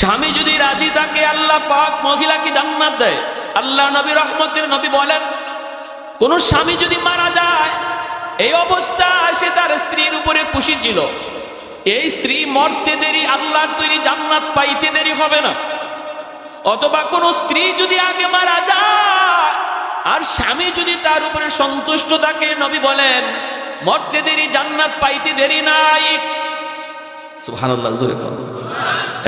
Speaker 1: স্বামী যদি রাজি থাকে আল্লাহ পাক মহিলাকে জান্নাত দেয়। আল্লাহ নবী রহমতের নবী বলেন, কোন স্বামী যদি মারা যায় এই অবস্থা সে তার স্ত্রীর উপরে খুশি ছিল, এই স্ত্রী মরতে দেরি আল্লাহর তৈরি জান্নাত পাইতে দেরি হবে না। অথবা কোন স্ত্রী যদি আগে মারা যায় আর স্বামী যদি তার উপরে সন্তুষ্ট থাকে, নবী বলেন মরতে দেরি জান্নাত পাইতে দেরি নাই। সুবহানাল্লাহ, জোরে বলেন।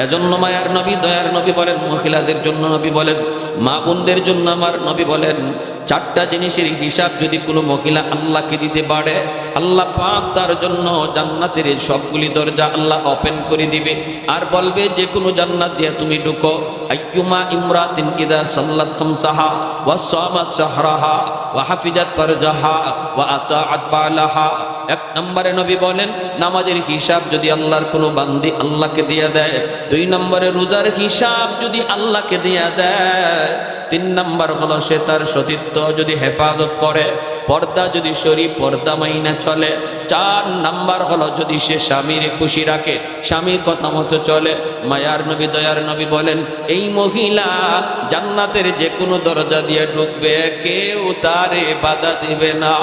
Speaker 1: এজন্য মায়ার নবী, দয়ার নবী বলেন, মহিলাদের জন্য নবী বলেন, মা বোনদের জন্য আমার নবী বলেন, চারটা জিনিসের হিসাব যদি কোনো মহিলা আল্লাহকে দিতে পারে, আল্লাহ পাক তার জন্য জান্নাতের সবগুলি দরজা আল্লাহ ওপেন করে দিবে আর বলবে যে কোনো জান্নাত দিয়ে তুমি ঢুকো। আইয়ুমা ইমরাতিন ইদা সাল্লাত খামসাহা ওয়া সামাত শাহরাহা ওয়া হাফিজাত ফারজাহা ওয়া আতাআত বালাহা। এক নম্বরে নবী বলেন, নামাজের হিসাব যদি আল্লাহর কোনো বান্দি আল্লাহকে দিয়ে দেয়। দুই নম্বরে রোজার হিসাব যদি আল্লাহকে দিয়ে দেয়। তিন নম্বর হলো সে তার সতীত্ব যদি হেফাজত করে, পর্দা যদি শরীফ পর্দা মাইনা চলে। চার নম্বর হলো যদি সে স্বামীর খুশি রাখে, স্বামীর কথা মতো চলে। মায়ার নবী, দয়ার নবী বলেন, এই মহিলা জান্নাতের যে কোনো দরজা দিয়ে ঢুকবে, কেউ তারে বাধা দিবে না।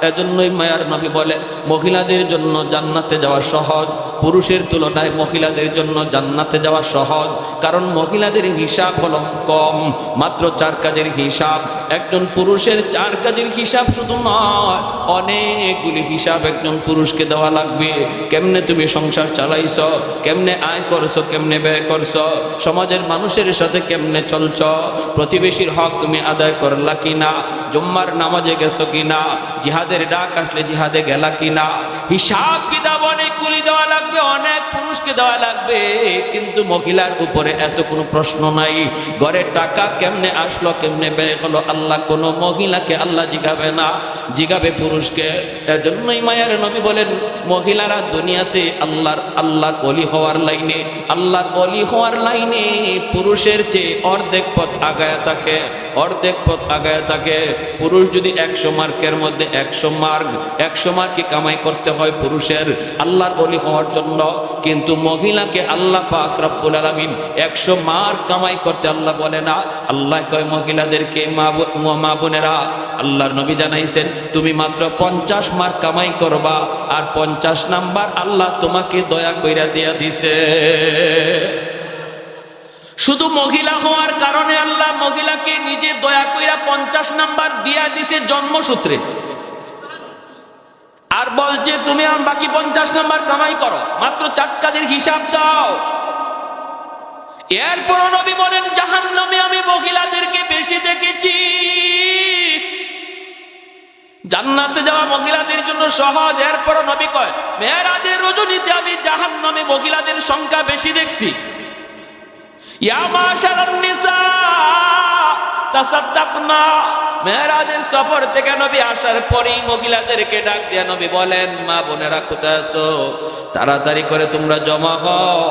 Speaker 1: এজন্যই মায়ার নবী বলে, মহিলাদের জন্য জান্নাতে যাওয়া সহজ, পুরুষের তুলনায় মহিলাদের জন্য জান্নাতে যাওয়া সহজ। কারণ মহিলাদের হিসাব হলো কম, মাত্র 4 কাজের হিসাব। একজন পুরুষের 4 কাজের হিসাব শুধু নয়, অনেকগুলি হিসাব একজন কেমন পুরুষকে দেওয়া লাগবে, কেমনে তুমি সংসার চালাইছ, কেমনে আয় করছো, কেমনে ব্যয় করছো, সমাজের মানুষের সাথে কেমনে চলছ, প্রতিবেশীর হক তুমি আদায় করলা কিনা, জুম্মার নামাজে গেছো কিনা, জিহাদের ডাক আসলে জিহাদে গেলা কিনা। হিসাব কিতাব অনেকগুলি দেওয়া লাগবে, অনেক পুরুষকে দেওয়া লাগবে, কিন্তু মহিলার উপরে এত কোনো প্রশ্ন নাই। ঘরের টাকা কেমনে আসলো, কেমনে ব্যয় হলো, আল্লাহ কোনো মহিলাকে আল্লাহ জিগাবে না, জিগাবে পুরুষকে। এর জন্যই মায়ার নবী বলেন, মহিলারা দুনিয়াতে আল্লাহর ওলি হওয়ার লাইনে, আল্লাহর ওলি হওয়ার লাইনে পুরুষের চেয়ে অর্ধেক পথ আগায় থাকে, অর্ধেক পথ আগায় থাকে। পুরুষ যদি 100 মার্কের মধ্যে 100 মার্কই কামাই করতে হয় পুরুষের আল্লাহর ওলি হওয়ার জন্য, কিন্তু মহিলাকে আল্লাহ পাক রব্বুল আলামিন 100 মার্ক কামাই করতে আল্লাহ বলে না। আল্লাহ কয় মহিলাদেরকে, মা বোনেরা, আল্লাহর নবী জানাইছেন তুমি মাত্র 50 মার্ক কামাই করবা, আর 50 নাম্বার আল্লাহ তোমাকে দয়া কইরা দিয়া দিছে। শুধু মহিলা হওয়ার কারণে আল্লাহ মহিলাকে নিজে দয়া কইরা 50 নাম্বার দিয়া দিছে জন্মসূত্রে, আর বলছে তুমি বাকি 50 নাম্বার কামাই করো, মাত্র 4 কাজের হিসাব দাও। এরপর নবী বলেন জাহান্নামে আমি মহিলাদেরকে বেশি দেখেছি। জান্নাতে যাওয়া মহিলাদের জন্য সহজ, এরপর নবী কয় মেরাজের রজনীতে আমি জাহান্নামে মহিলাদের সংখ্যা বেশি দেখছি। ইয়া মাশারান নিসা তাসাদ্দাকনা, মেরাজের সফর থেকে নবী আসার পরেই মহিলাদেরকে ডাক দিয়ে নবী বলেন, মা বোনেরা কোথায় আছো, তাড়াতাড়ি করে তোমরা জমা হও,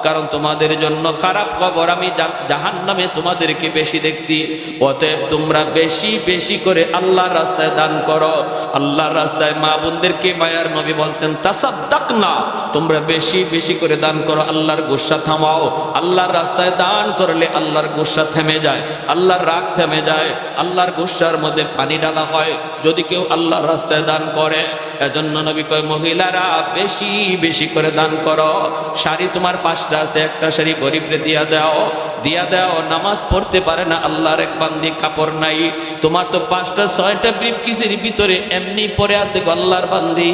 Speaker 1: কারণ তোমাদের জন্য খারাপ খবর, আমি জাহান্নামে তোমাদেরকে বেশি দেখছি। অতএব তোমরা বেশি বেশি করে আল্লাহর রাস্তায় দান করো। আল্লাহর রাস্তায় মা বোনদেরকে মায়ার নবী বলছেন তাসাদ্দাকনা, তোমরা বেশি বেশি করে দান করো, আল্লাহর গুসা থামাও। আল্লাহর রাস্তায় দান করলে আল্লাহর গুসা থেমে যায়, আল্লাহর রাগ থেমে যায়, আল্লাহর গুসার মধ্যে পানি ডালা হয় যদি কেউ আল্লাহর রাস্তায় দান করে। এজন্য নবী কয় মহিলারা বেশি বেশি করে দান করো। শাড়ি তোমার 5টা আছে, একটা শাড়ি গরিবরে দিয়া দাও, দিয়া দাও। নামাজ পড়তে পারে না আল্লাহর এক বান্দি, কাপড় নাই, তোমার তো 5টা 6টা ব্রিফকেসের ভিতরে এমনি পরে আছে আল্লাহর বান্দি,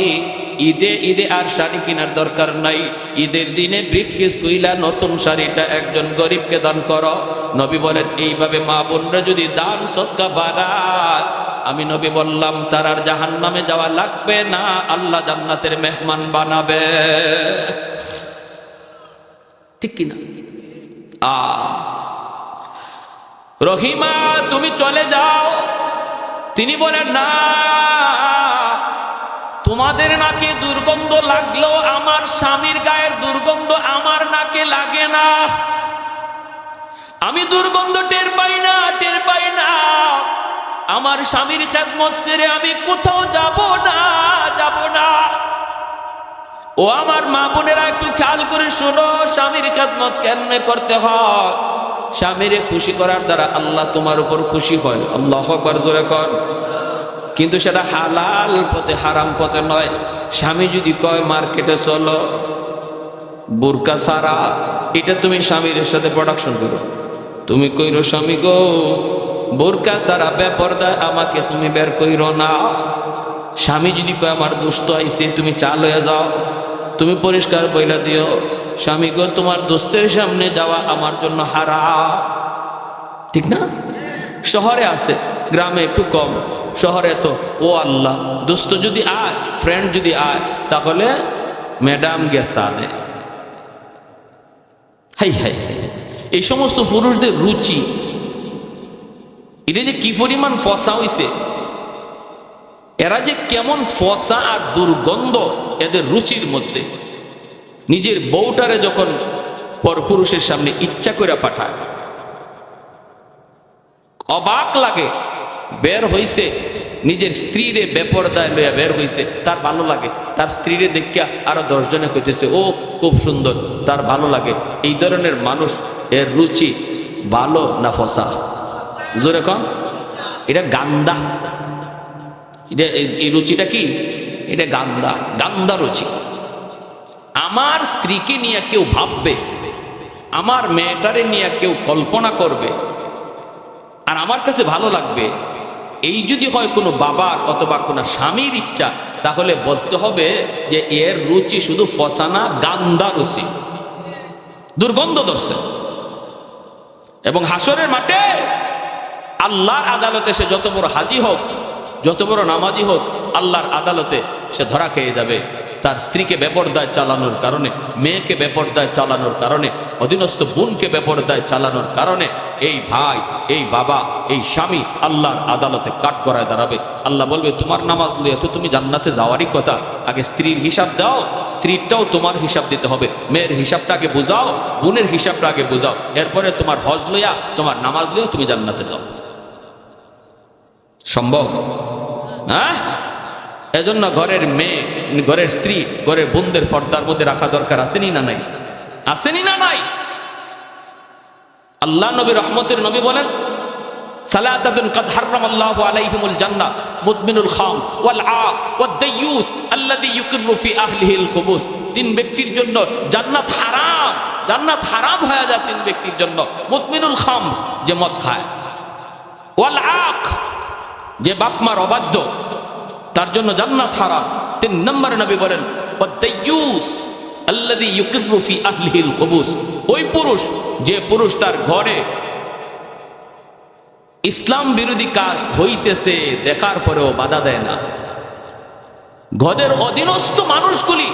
Speaker 1: ঈদে আর শাড়ি কেনার দরকার নাই, ঈদের দিনে ব্রিফকেস কইলা নতুন শাড়িটা একজন গরিবকে দান করো। নবী বলেন এইভাবে মা বোনরা যদি দান সদকা বাড়ায়, আমি নবী বললাম তার আর জাহান্নামে যাওয়া লাগবে না, আল্লাহ জান্নাতের মেহমান বানাবে। ঠিক কিনা? রহিমা তুমি চলে যাও। তিনি বলেন না, তোমাদের নাকে দুর্গন্ধ লাগলেও আমার স্বামীর গায়ের দুর্গন্ধ আমার নাকে লাগে না, আমি দুর্গন্ধ টের পাই না, টের পাই না। আমার স্বামীর খেদমত ছেড়ে আমি কোথাও যাব না, যাব না। ও আমার মা বোনেরা একটু খেয়াল করে শোনো, স্বামীর খেদমত কেমনে করতে হয়। স্বামীরে খুশি করার দ্বারা আল্লাহ তোমার উপর খুশি হয়, আল্লাহু আকবার জোরে কর। কিন্তু সেটা হালাল পথে, হারাম পথে নয়। স্বামী যদি কয় মার্কেটে চলো বুরকা ছাড়া, এটা তুমি স্বামীর সাথে প্রোডাকশন করো, তুমি কইরো স্বামী গো বোরকা ছাড়া বেপরদায় আমাকে তুমি বের কইরো না। স্বামী যদি কয় আমার দুষ্ট আইছে, তুমি চাল হয়ে যাও, তুমি পরিষ্কার বইলা দিও স্বামী গো তোমার দোস্তের সামনে যাওয়া আমার জন্য হারাম। ঠিক না? শহরে আছে, গ্রামে একটু কম। শহরে তো ও আল্লাহ, দোস্ত যদি আয়, ফ্রেন্ড যদি আয়, তাহলে ম্যাডাম গেসা দে। হাই হাই, এই সমস্ত পুরুষদের রুচি, এটা যে কি পরিমাণ ফসা হইছে, এরা যে কেমন ফসা আর দুর্গন্ধ এদের রুচির মধ্যে। নিজের বউটারে যখন পরপুরুষের সামনে ইচ্ছা করে পাঠায়, অবাক লাগে। বের হইছে নিজের স্ত্রীরে বেপরদায় লইয়া বের হইছে, তার ভালো লাগে। তার স্ত্রীরে দেখিয়া আরো 10 জনে কইতেছে ও খুব সুন্দর, তার ভালো লাগে। এই ধরনের মানুষ, এর রুচি ভালো না ফসা? জোরে কন। এটা গান্দা, এটা এই রুচিটা কি? এটা গান্দা, গান্দা রুচি। আমার স্ত্রীকে নিয়ে কেউ ভাববে, আমার মেয়েটারে নিয়ে কেউ কল্পনা করবে, আর আমার কাছে ভালো লাগবে, এই যদি হয় কোনো বাবার অথবা কোনো স্বামীর ইচ্ছা, তাহলে বলতে হবে যে এর রুচি শুধু ফসানা, গান্দা রুচি, দুর্গন্ধ ধরছে। এবং হাসরের মাঠে আল্লাহর আদালতে সে যত বড় হাজি হোক, যত বড় নামাজি হোক, আল্লাহর আদালতে সে ধরা খেয়ে যাবে তার স্ত্রীকে বেপরদায় চালানোর কারণে, মেয়েকে বেপরদায় চালানোর কারণে, অধীনস্থ বোনকে বেপরদায় চালানোর কারণে এই ভাই, এই বাবা, এই স্বামী আল্লাহর আদালতে কাঠ করায় দাঁড়াবে। আল্লাহ বলবে, তোমার নামাজ লইয়া তো তুমি জান্নাতে যাওয়ারই কথা, আগে স্ত্রীর হিসাব দাও, স্ত্রীরটাও তোমার হিসাব দিতে হবে, মেয়ের হিসাবটা আগে বুঝাও, বোনের হিসাবটা আগে বুঝাও, এরপরে তোমার হজ লইয়া, তোমার নামাজ লইয়া তুমি জান্নাতে যাও। সম্ভব? হ্যাঁ? এজন্য ঘরের মেয়ে, ঘরের স্ত্রী, ঘরের বোনদের পর্দার মধ্যে রাখা দরকার, আসেনি না নাই? আসেনি না নাই? আল্লাহ নবী, রহমতের নবী বলেন, সালাসাতুন কাদ হারামাল্লাহু আলাইহিমুল জান্নাহ, মুদমিনুল খাম ওয়াল আক ওয়াদ দায়ুস আল্লাযী ইউকিররু ফি আহলিহিল খুবুস। তিন ব্যক্তির জন্য জান্নাত হারাম, জান্নাত হারাম হয়ে যায় তিন ব্যক্তির জন্য। মুদমিনুল খাম, যে মদ খায়, ওয়াল আক, যে বাপ মার অবাধ্য, তার জন্য জান্নাত হারাম। তিন নম্বরে নবী বলেন, ওয়াদ দায়ুস আল্লাযী ইউকিররু ফি আহলিহিল খুবুস, ওই পুরুষ, যে পুরুষ তার ঘরে ইসলাম বিরোধী কাজ হইতেছে দেখার পরেও বাধা দেয় না। ঘরের অধীনস্থ মানুষগুলি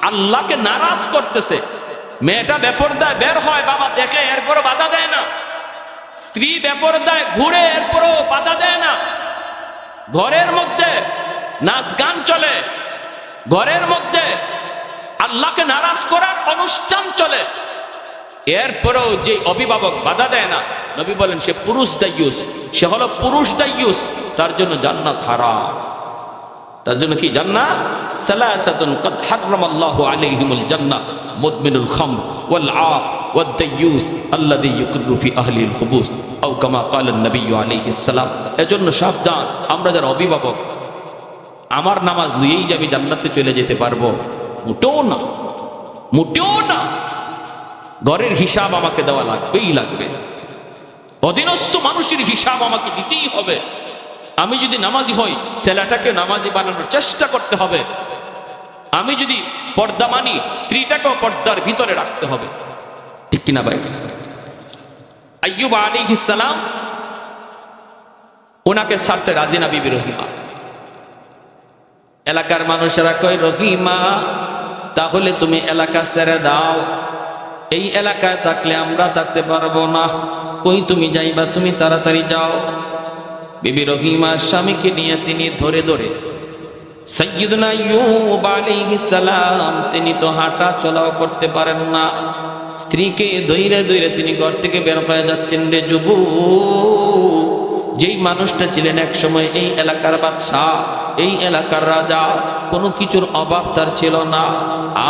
Speaker 1: আল্লাহকে নারাজ করতেছে, মেয়েটা বেপরদায় বের হয়, বাবা দেখে, এরপরও বাধা দেয় না। স্ত্রী বেপরদায় ঘুরে, এরপরও বাধা দেয় না। ঘরের মধ্যে নাচ গান চলে, ঘরের মধ্যে আল্লাহকে নারাজ করার অনুষ্ঠান চলে, এরপরেও যে অভিভাবক বাধা দেয় না, নবী বলেন সে পুরুষ দায়ুস, সে হলো পুরুষ দায়ুস, তার জন্য জান্নাত হারাম। তার জন্য কি জান্নাত? সালাসাতুন কাদ হারামাল্লাহু আলাইহিমুল জান্নাহ, মুদমিনুল খামর ওয়াল আক ওয়াদ দায়ুস আল্লাযী ইউকিররু ফি আহলিল খুবুস আও কামা ক্বালা নবী আলাইহিস সালাম। এজন্য সাবধান, আমরা যারা অভিভাবক, আমার নামাজ লইয়েই যে আমি জান্নাতে চলে যেতে পারবো, মোটেও না, মোটেও না। ঘরের হিসাব আমাকে দেওয়া লাগবেই লাগবে, অধীনস্থ মানুষের হিসাব আমাকে দিতেই হবে। আমি যদি নামাজি হই, ছেলেটাকে নামাজি বানানোর চেষ্টা করতে হবে। আমি যদি পর্দা মানি, স্ত্রীটাকেও পর্দার ভিতরে রাখতে হবে, ঠিক কিনা ভাই? আইয়ুব আলাইহিস সালাম, ওনাকে ছাড়তে রাজি না বিবি রহিমা। এলাকার মানুষেরা কয়, রহিমা তাহলে তুমি এলাকা ছেড়ে দাও, এই এলাকায় থাকলে আমরা থাকতে পারবো না, কই তুমি যাইবা, তুমি তাড়াতাড়ি যাও। বিবি রহিমা স্বামীকে নিয়ে তিনি ধরে ধরে, সাইয়্যিদুনা আইয়ুব আলাইহিস সালাম, তিনি তো হাঁটা চলাও করতে পারেন না, স্ত্রীকে ধইরে ধইরে তিনি ঘর থেকে বের হয়ে যাচ্ছেন। রে যুবক, যেই মানুষটা ছিলেন এক সময় এই এলাকার বাদশাহ, এই এলাকার রাজা, কোনো কিছুর অভাব তার ছিল না,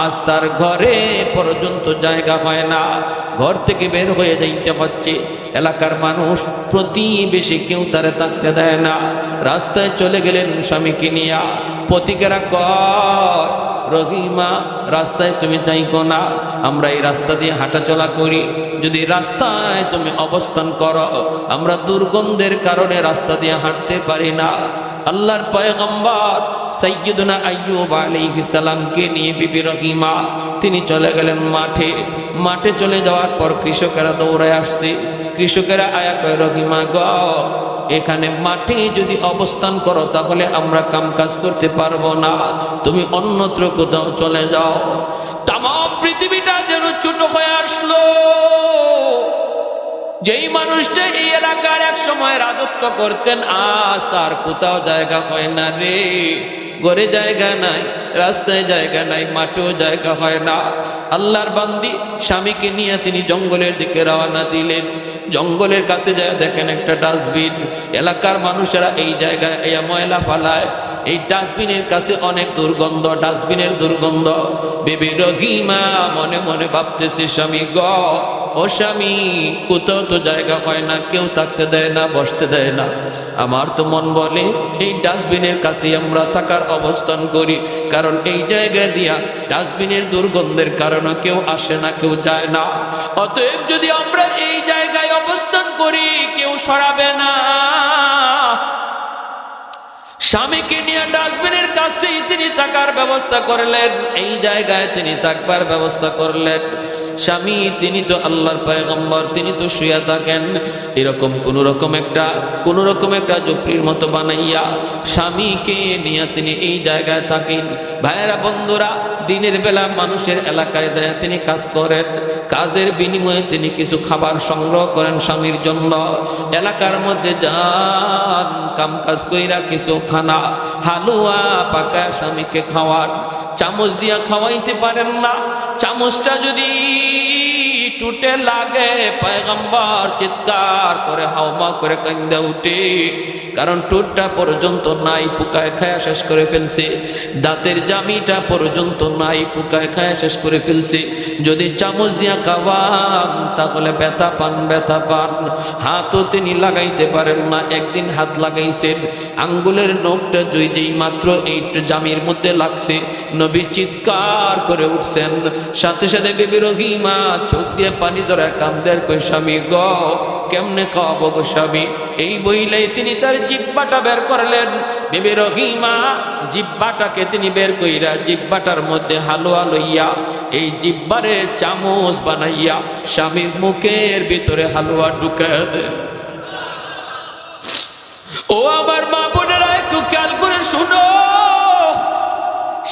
Speaker 1: আজ তার ঘরে পর্যন্ত জায়গা হয় না, ঘর থেকে বের হয়ে যাইতে হচ্ছে। এলাকার মানুষ, প্রতিবেশী কেউ তারে থাকতে দেয় না, রাস্তায় চলে গেলেন স্বামীকে নিয়া। পথিকেরা কয়, রহিমা রাস্তায় তুমি যাইকো না, আমরা এই রাস্তা দিয়ে হাঁটাচলা করি, যদি রাস্তায় তুমি অবস্থান করো, আমরা দুর্গন্ধের কারণে রাস্তা দিয়ে হাঁটতে পারি না। আল্লাহর পয়গম্বর সাইয়্যিদুনা আইয়ুব আলাইহিস সালামকে নিয়ে বিবি রহিমা তিনি চলে গেলেন মাঠে। মাঠে চলে যাওয়ার পর কৃষকেরা দৌড়ে আসছে। কৃষকেরা আয়া কয়, রহিমা গ, এখানে মাঠে যদি অবস্থান করো তাহলে আমরা কাম কাজ করতে পারবো না, তুমি অন্যত্র কোথাও চলে যাও। তাম পৃথিবীটা যেন ছোট হয়ে আসলো। যেই মানুষটা এই এলাকার এক সময় রাজত্ব করতেন, আজ তার কোথাও জায়গা হয় না রে। ঘরে জায়গা নাই, রাস্তায় জায়গা নাই, মাঠেও জায়গা হয় না। আল্লাহর বান্দি স্বামীকে নিয়ে তিনি জঙ্গলের দিকে রওনা দিলেন। জঙ্গলের কাছে যায় দেখেন একটা ডাস্টবিন। এলাকার মানুষেরা এই জায়গায় ময়লা ফালায়, এই ডাস্টবিনের কাছে অনেক দুর্গন্ধ, ডাস্টবিনের দুর্গন্ধ। বিবি রহিমা মনে মনে ভাবতেছে, স্বামী গ, ও স্বামী, কোথাও তো জায়গা হয় না, কেউ থাকতে দেয় না, বসতে দেয় না। আমার তো মন বলে এই ডাস্টবিনের কাছে আমরা থাকার অবস্থান করি, কারণ এই জায়গা দিয়া ডাস্টবিনের দুর্গন্ধের কারণে কেউ আসে না, কেউ যায় না। অতএব যদি আমরা এই জায়গায় অবস্থান করি, কেউ সরাবে না। স্বামীকে নিয়ে ডাস্টবিনের কাছেই তিনি থাকার ব্যবস্থা করলেন, এই জায়গায় তিনি থাকবার ব্যবস্থা করলেন। স্বামী তিনি তো আল্লাহর পয়গম্বর, তিনি তো শুয়ে থাকেন। এরকম কোন রকম একটা ঝুপড়ির মতো বানাইয়া স্বামীকে নিয়ে তিনি এই জায়গায় থাকেন। ভাইয়েরা বন্ধুরা, দিনের বেলা মানুষের এলাকায় যায় তিনি কাজ করেন, কাজের বিনিময়ে তিনি কিছু খাবার সংগ্রহ করেন স্বামীর জন্য। এলাকার মধ্যে যান, কাম কাজ কইরা কিছু খানা হালুয়া পাকা স্বামীকে খাওয়ান। চামচ দিয়া খাওয়াইতে পারেন না, চামচটা যদি টুটে লাগে পয়গম্বর চিৎকার করে হাওমা করে কান্দা উঠে, কারণ টুটটা পর্যন্ত নাই, পোকায় খায়া শেষ করে ফেলছে। দাঁতের জামিটা পর্যন্ত নাই, পোকায় খায়া শেষ করে ফেলছে। যদি চামচ দিয়া খাওয়ান তাহলে ব্যথা পান। হাতও তিনি লাগাইতে পারেন না। একদিন হাত লাগাইছেন, আঙ্গুলের নখটা যেই মাত্র এই জামির মধ্যে লাগছে, নবী চিৎকার করে উঠছেন। সাথে সাথে বিবি রহিমা চোখ দিয়ে পানি ধরে কান্দের কই, স্বামী গো কেমনে খাওয়াবো গো স্বামী। এই বইলেই তিনি তার জিহ্বাটা বের করলেন। বিবি রহিমা জিহ্বাটাকে তিনি বের কইরা জিহ্বাটার মধ্যে হালুয়া লইয়া এই জিহ্বারে চামচ বানাইয়া স্বামীর মুখের ভিতরে হালুয়া ঢুকায় দেন। ও আমার মা বোনেরা, একটু খেয়াল করে শুনো,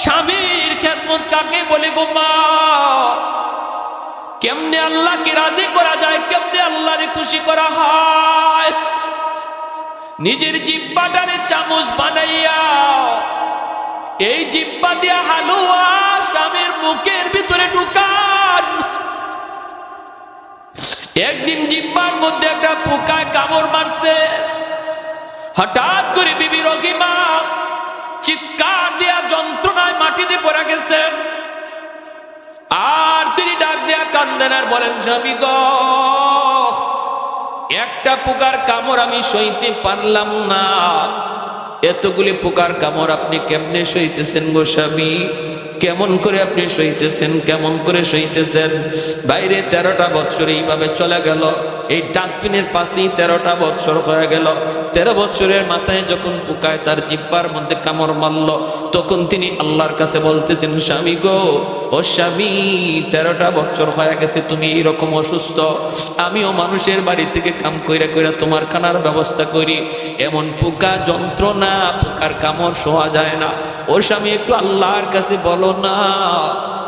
Speaker 1: স্বামীর খেদমত কাকে বলে গো মা? কেমনে আল্লাহকে রাজি করা যায়, কেমনে আল্লাহরে খুশি করা হয়? নিজের জিহ্বাটারে চামচ বানাইয়া এই জিহ্বা দিয়া হালুয়া স্বামীর মুখের ভিতরে ঢুকান। একদিন জিহ্বার মধ্যে একটা পোকায় কামড় মারছে। হঠাৎ করে বিবি রহিমা চিৎকার দিয়া যন্ত্রণায় মাটিতে পড়ে গেছেন। আর তিনি ডাক দিয়া কান্দেন আর বলেন, স্বামী গো একটা পোকার কামড় আমি সইতে পারলাম না। এতগুলি পোকার কামড় আপনি কেমনে সইতেছেন গো স্বামী? কেমন করে আপনি সইতেছেন, কেমন করে সইতেছেন? বাইরে 13টা বৎসর এইভাবে চলে গেল, এই ডাস্টবিনের পাশেই 13টা বৎসর হয়ে গেল। 13 বৎসরের মাথায় যখন পোকায় তার জিহ্বার মধ্যে কামড় মারল, তখন তিনি আল্লাহর কাছে বলতেছেন, স্বামী গো ও স্বামী 13টা বৎসর হয়ে গেছে তুমি এইরকম অসুস্থ, আমিও মানুষের বাড়ি থেকে কাম কইরা কইরা তোমার খানার ব্যবস্থা করি, এমন পোকা যন্ত্রণা, পোকার কামড় সহা যায় না। ও স্বামী একটু আল্লাহর কাছে বলো না,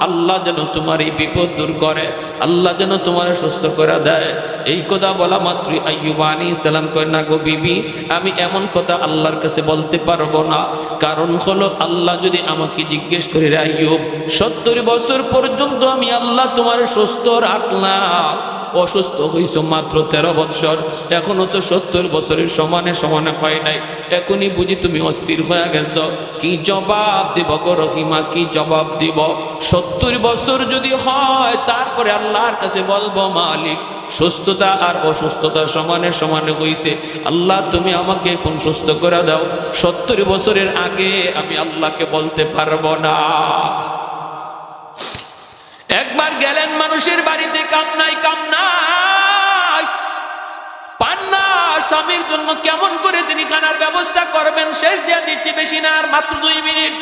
Speaker 1: আল্লাহ যেন তোমার এই বিপদ দূর করে, আল্লাহ যেন তোমার সুস্থ করে দেয়। এই কথা বলা মাত্রই আইয়ুব আলাইহিস সালাম কয়, না গো বিবি, আমি এমন কথা আল্লাহর কাছে বলতে পারবো না। কারণ হলো আল্লাহ যদি আমাকে জিজ্ঞেস করে, আইয়ুব 70 বছর পর্যন্ত আমি আল্লাহ তোমার সুস্থ রাখলাম, অসুস্থ হইছো মাত্র 13 বছর, এখনো তো 70 বছরের সমানে সমানে হয় নাই, এখনই বুঝি তুমি অস্থির হয়ে গেছো। কি জবাব দিব গো রহিমা, কি জবাব দিব? 70 বছর যদি হয় তারপরে আল্লাহর কাছে বলবো, মালিক সুস্থতা আর অসুস্থতা সমানে সমানে হইছে, আল্লাহ তুমি আমাকে এখন সুস্থ করে দাও। 70 বছরের আগে আমি আল্লাহকে বলতে পারবো না। একবার গেলেন মানুষের বাড়িতে, কাম নাই পান না, স্বামীর জন্য কেমন করে তিনি খানার ব্যবস্থা করবেন, শেষ দিয়ে দিচ্ছি, বেশি না আর মাত্র 2 মিনিট।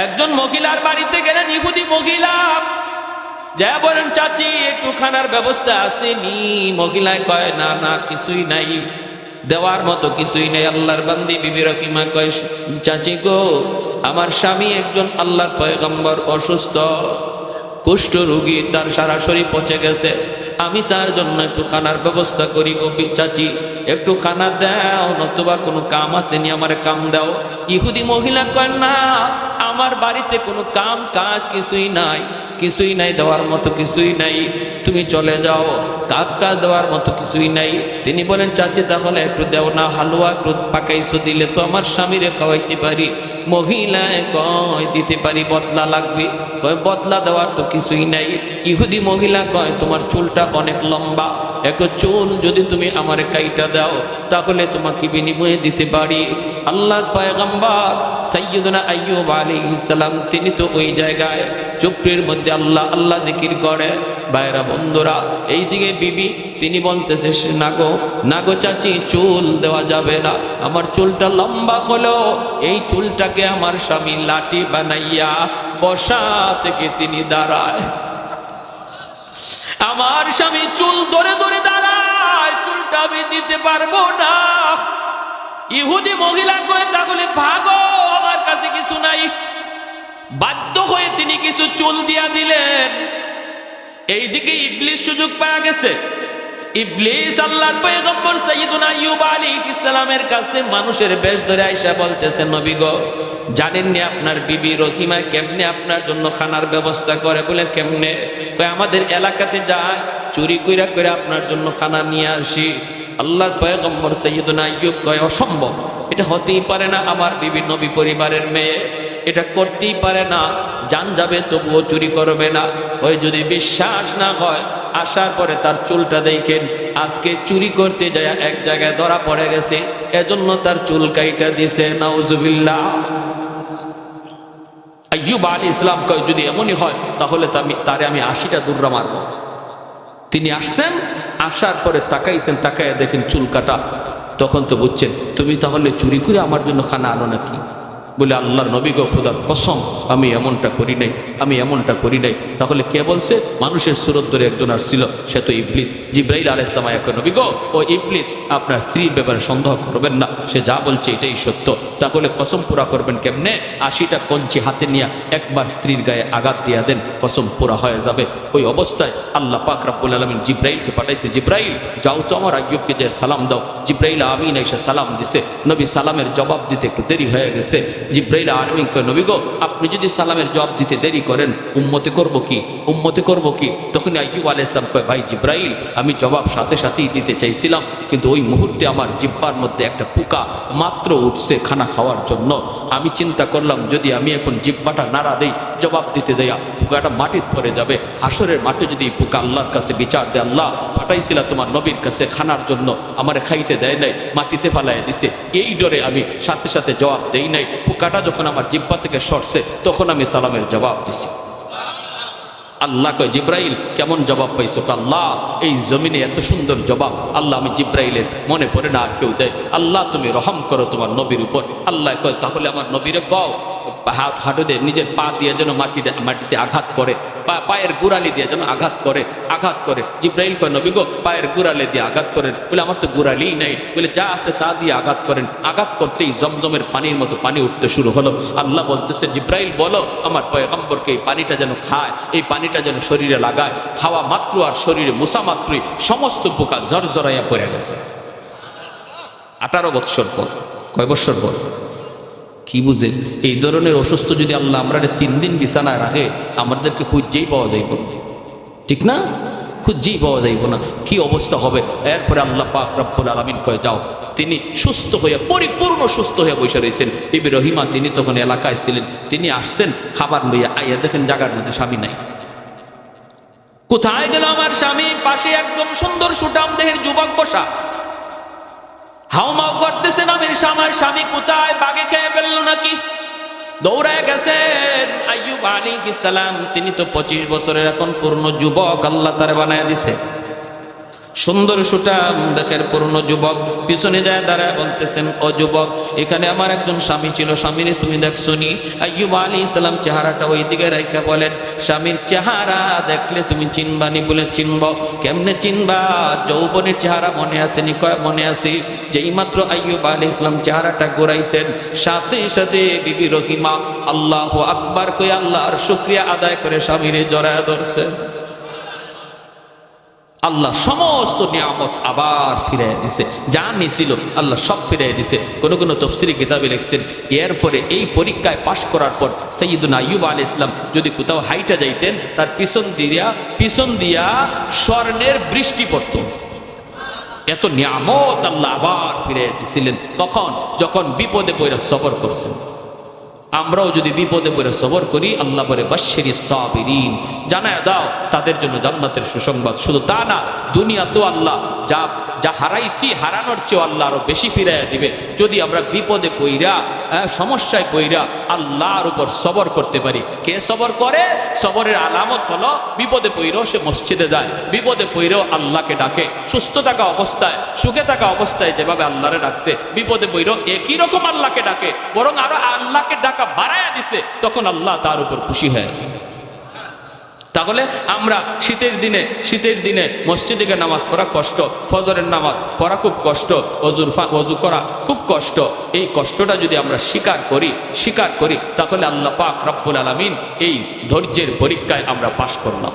Speaker 1: একজন মহিলার বাড়িতে গেলেন, ইহুদি মহিলা, যা বলেন চাচি একটু খানার ব্যবস্থা আসেনি? মহিলায় কয়, না না কিছুই নাই, দেওয়ার মতো কিছুই নেই। আল্লাহর বান্দি বিবি রহিমা কয়, চাচি গো আমার স্বামী একজন আল্লাহর পয়গম্বর, অসুস্থ, কুষ্ঠ রোগী, তার সারা শরীর পচে গেছে, আমি তার জন্য একটু খানার ব্যবস্থা করি গো চাচি, একটু খানা দাও, নতুবা কোনো কাম আসেনি আমার কাম দাও। ইহুদি মহিলা কয়, না আমার বাড়িতে কোনো কাম কাজ কিছুই নাই, দেওয়ার মতো কিছুই নাই, তুমি চলে যাও, কাজ দেওয়ার মতো কিছুই নাই। তিনি বলেন, চাচি তাহলে একটু দেও না, হালুয়া একটু পাকাইছো, দিলে তো আমার স্বামীরে খাওয়াইতে পারি। মহিলায় কয়, দিতে পারি, বদলা লাগবে। কয়, বদলা দেওয়ার তো কিছুই নাই। ইহুদি মহিলা কয়, তোমার চুলটা অনেক লম্বা, একটু চুল যদি তুমি আমারে কাইটা দাও তাহলে তোমাকে বিনিময়ে দিতে পারি। আল্লাহর পয়গম্বর সাইয়্যিদুনা আইয়ুব আলাইহিস সালাম তিনি তো ওই জায়গায় চুপড়ির মধ্যে আল্লাহ আল্লাহ জিকির করে। ভাইরা বন্ধুরা, এইদিকে বিবি তিনি বলতেছে, নাগো চাচি, চুল দেওয়া যাবে না, আমার চুলটা লম্বা হলো। এই চুলটাকে আমার স্বামী লাঠি বানাইয়া বসা থেকে তিনি দাঁড়ায়। আমার স্বামী চুল ধরে ধরে দাঁড়ায়, চুলটা আমি দিতে পারবো না। ইহুদি মহিলা কয়ে, তাহলে ভাগো, আমার কাছে কিছু নাই। বাধ্য হয়ে তিনি কিছু চুল দিয়া দিলেন। এইদিকে ইবলিস সুযোগ পাওয়া গেছে। ইবলিস আল্লাহর পয়গম্বর সাইয়্যিদুনা আইয়ুব আলাইহিস সালামের কাছে মানুষের বেশ ধরে আইসা বলতেছে, নবী গো, জানেন না আপনার বিবি রহিমা কেমনে আপনার জন্য খানার ব্যবস্থা করে? বলে কেমনে? কয় আমাদের এলাকাতে যায়, চুরি কইরা কইরা আপনার জন্য খানা নিয়ে আসি। আল্লাহর পয়গম্বর সাইয়্যিদুনা আইয়ুব কয়, অসম্ভব, এটা হতেই পারে না, আমার বিবি নবী পরিবারের মেয়ে, এটা করতেই পারে না, জান যাবে তবুও চুরি করবে না। কয় যদি বিশ্বাস না হয়, আসার পরে তার চুলটা দেখেন, আজকে চুরি করতে যায় এক জায়গায় ধরা পড়ে গেছে, এজন্য তার চুল কাইটা দিছে। নাউজুবিল্লাহ। আইয়ুব আলাইহিস সালাম কয়, যদি এমনই হয় তাহলে তারে আমি 80টা দুর্রা মারব। তিনি আসছেন, আসার পরে তাকাইছেন, তাকাইয়া দেখেন চুল কাটা। তখন তো বুঝছেন, তুমি তাহলে চুরি করে আমার জন্য খানা আনো নাকি? বলে, আল্লাহর নবী গো, খোদার কসম, আমি এমনটা করি নাই, আমি এমনটা করি নাই। তাহলে কে বলছে? মানুষের সুরত ধরে একজন আসছিল, সে তো ইবলিস। জিবরাইল আলাইহিস সালাম আয়া কয়, নবী গো, ও ইবলিস, আপনার স্ত্রীর ব্যাপারে সন্দেহ করবেন না, সে যা বলছে এটাই সত্য। তাহলে কসম পুরা করবেন কেমনে? 80টা কঞ্চি হাতে নিয়ে একবার স্ত্রীর গায়ে আঘাত দিয়া দেন, কসম পুরা হয়ে যাবে। ওই অবস্থায় আল্লাহ পাক রব্বুল আলামিন জিবরাইলকে পাঠাইছে, জিবরাইল যাও তো আমার আইয়ুবকে যে সালাম দাও। জিবরাইল আমিন এসে সালাম দিছে। নবী সালামের জবাব দিতে একটু দেরি হয়ে গেছে। জিবরাইল আমিন কয়, নবী গো, আপনি যদি সালামের জবাব দিতে দেরি করেন, উম্মতে করব কি, উম্মতে করব কি? তখন আইয়ুব আলাইহিস সালাম কয়, ভাই জিবরাইল, আমি জবাব সাথে সাথেই দিতে চাইছিলাম, কিন্তু ওই মুহূর্তে আমার জিহ্বার মধ্যে একটা পোকা মাত্র উঠছে খানা খাওয়ার জন্য। আমি চিন্তা করলাম, যদি আমি এখন জিহ্বাটা নাড়া দেই, জবাব দিতে দেয়া, পোকাটা মাটির পড়ে যাবে। হাসরের মাঠে যদি পোকা আল্লাহর কাছে বিচার দেয়, আল্লাহ পাঠাইছিলা তোমার নবীর কাছে খানার জন্য, আমারে খাইতে দেয় নাই, মাটিতে ফালাই দিছে, এই ডরে আমি সাথে সাথে জবাব দেই নাই। পোকাটা যখন আমার জিহ্বা থেকে সরছে, তখন আমি সালামের জবাব দিছি। আল্লাহ কয়, জিব্রাইল কেমন জবাব পাইছো? আল্লাহ, এই জমিনে এত সুন্দর জবাব আল্লাহ আমি জিব্রাইলের মনে পড়ে না আর কেউ দেয়। আল্লাহ তুমি রহম করো তোমার নবীর উপর। আল্লাহ কয়, তাহলে আমার নবীরে কও হাঁটুতে নিজের পা দিয়ে যেন মাটিতে আঘাত করে, পায়ের গুড়ালি দিয়ে যেন আঘাত করে। জিব্রাইল কয়, নবী গো, পায়ের গুড়ালি দিয়ে আঘাত করেন। বলে, আমার তো গুড়ালিই নাই। বলে, যা আছে তা দিয়ে আঘাত করেন। আঘাত করতেই জমজমের পানির মতো পানি উঠতে শুরু হলো। আল্লাহ বলতেছে, জিব্রাইল বলো আমার পয়গম্বরকে এই পানিটা যেন খায়, এই পানিটা যেন শরীরে লাগায়। খাওয়া মাত্র আর শরীরে মুসা মাত্রই সমস্ত পোকা ঝরঝরাইয়া পড়ে গেছে। 18 বৎসর পর, কয় বৎসর পর? কি বুঝেন? এই ধরনের অসুস্থ যদি আল্লাহ আমরা 3 দিন বিছানায় রাখে, আমাদেরকে খুঁজেই পাওয়া যাইব না, ঠিক না? খুঁজেই পাওয়া যাইব না, কি অবস্থা হবে? এরপরে আল্লাহ পাক রব্বুল আলামিন কয়, যাও। তিনি সুস্থ হয়ে, পরিপূর্ণ সুস্থ হয়ে বসে রয়েছেন। বিবি রহিমা তিনি তখন এলাকায় ছিলেন। তিনি আসছেন খাবার লইয়া, আইয়া দেখেন জায়গার মধ্যে স্বামী নাই। কোথায় গেল আমার স্বামী? পাশে একজন সুন্দর সুঠাম দেহের যুবক বসা, হাউমাউ করতেছেন। আমার স্বামী কোথায়? বাগে খেয়ে ফেললো নাকি? দৌড়ায় গেছেন আইয়ুব আলাইহিস সালাম। তিনি তো 25 বছরের এখন পূর্ণ যুবক, আল্লাহ তারে বানায় দিছে। সুন্দর সুঠাম দেখের পূর্ণ যুবক। পিছনে যায় দাঁড়ায় বলতেছেন, ও যুবক, এখানে আমার একজন স্বামী ছিল, স্বামীরে তুমি দেখছো নি? আইয়ুব আলাইহিস সালাম চেহারাটা ওই দিকে রাইখা বলেন, স্বামীর চেহারা দেখলে তুমি চিনবানি? বলে, চিনব। কেমনে চিনবা? যৌবনের চেহারা মনে আছে নি? কয়, মনে আছে। যেই মাত্র আইয়ুব আলাইহিস সালাম চেহারাটা ঘুরাইছেন, সাথে সাথে বিবি রহিমা আল্লাহু আকবার কই আল্লাহর শুকরিয়া আদায় করে স্বামীরে জড়ায় ধরছেন। আল্লাহ সমস্ত নিয়ামত আবার ফিরাই দিছে, যা নিছিল আল্লাহ সব ফিরাই দিছে। কোন কোন তাফসীরি কিতাবে লিখছেন, এরপরে এই পরীক্ষায় পাশ করার পর সাইয়্যিদুনা আইয়ুব আলাইহিস সালাম যদি কোথাও হাইটা যাইতেন, তার পিছন দিয়া স্বর্ণের বৃষ্টি পড়ত। এত নিয়ামত আল্লাহ আবার ফিরাই দিছিলেন। কখন? যখন বিপদে পড়ে সবর করছেন। আমরাও যদি বিপদে পড়ে সবর করি, আল্লাহ বলে বাশশিরিস সাবিরিন, জানায় দাও তাদের জন্য জান্নাতের সুসংবাদ। শুধু তা না, দুনিয়াতেও আল্লাহ যা যা হারাইছি হারানোর চেয়ে আল্লাহ আরো বেশি ফিরাইয়া দিবে যদি আমরা বিপদে পইরা সমস্যায় পইরা আল্লাহর উপর সবর করতে পারি। কে সবর করে? সবরের আলামত হলো বিপদে পইরেও সে মসজিদে যায়, বিপদে পইরেও আল্লাহকে ডাকে, সুস্থ থাকা অবস্থায় সুখে থাকা অবস্থায় যেভাবে আল্লাহরে ডাকছে বিপদে পইরেও একই রকম আল্লাহকে ডাকে, বরং আরো আল্লাহকে ডাকা বাড়ায়া দিছে, তখন আল্লাহ তার উপর খুশি হয়েছে। তাহলে আমরা শীতের দিনে মসজিদে গিয়ে নামাজ পড়া কষ্ট, ফজরের নামাজ পড়া খুব কষ্ট, অজু করা খুব কষ্ট। এই কষ্টটা যদি আমরা স্বীকার করি তাহলে আল্লাহ পাক রব্বুল আলামিন এই ধৈর্যের পরীক্ষায় আমরা পাশ করলাম।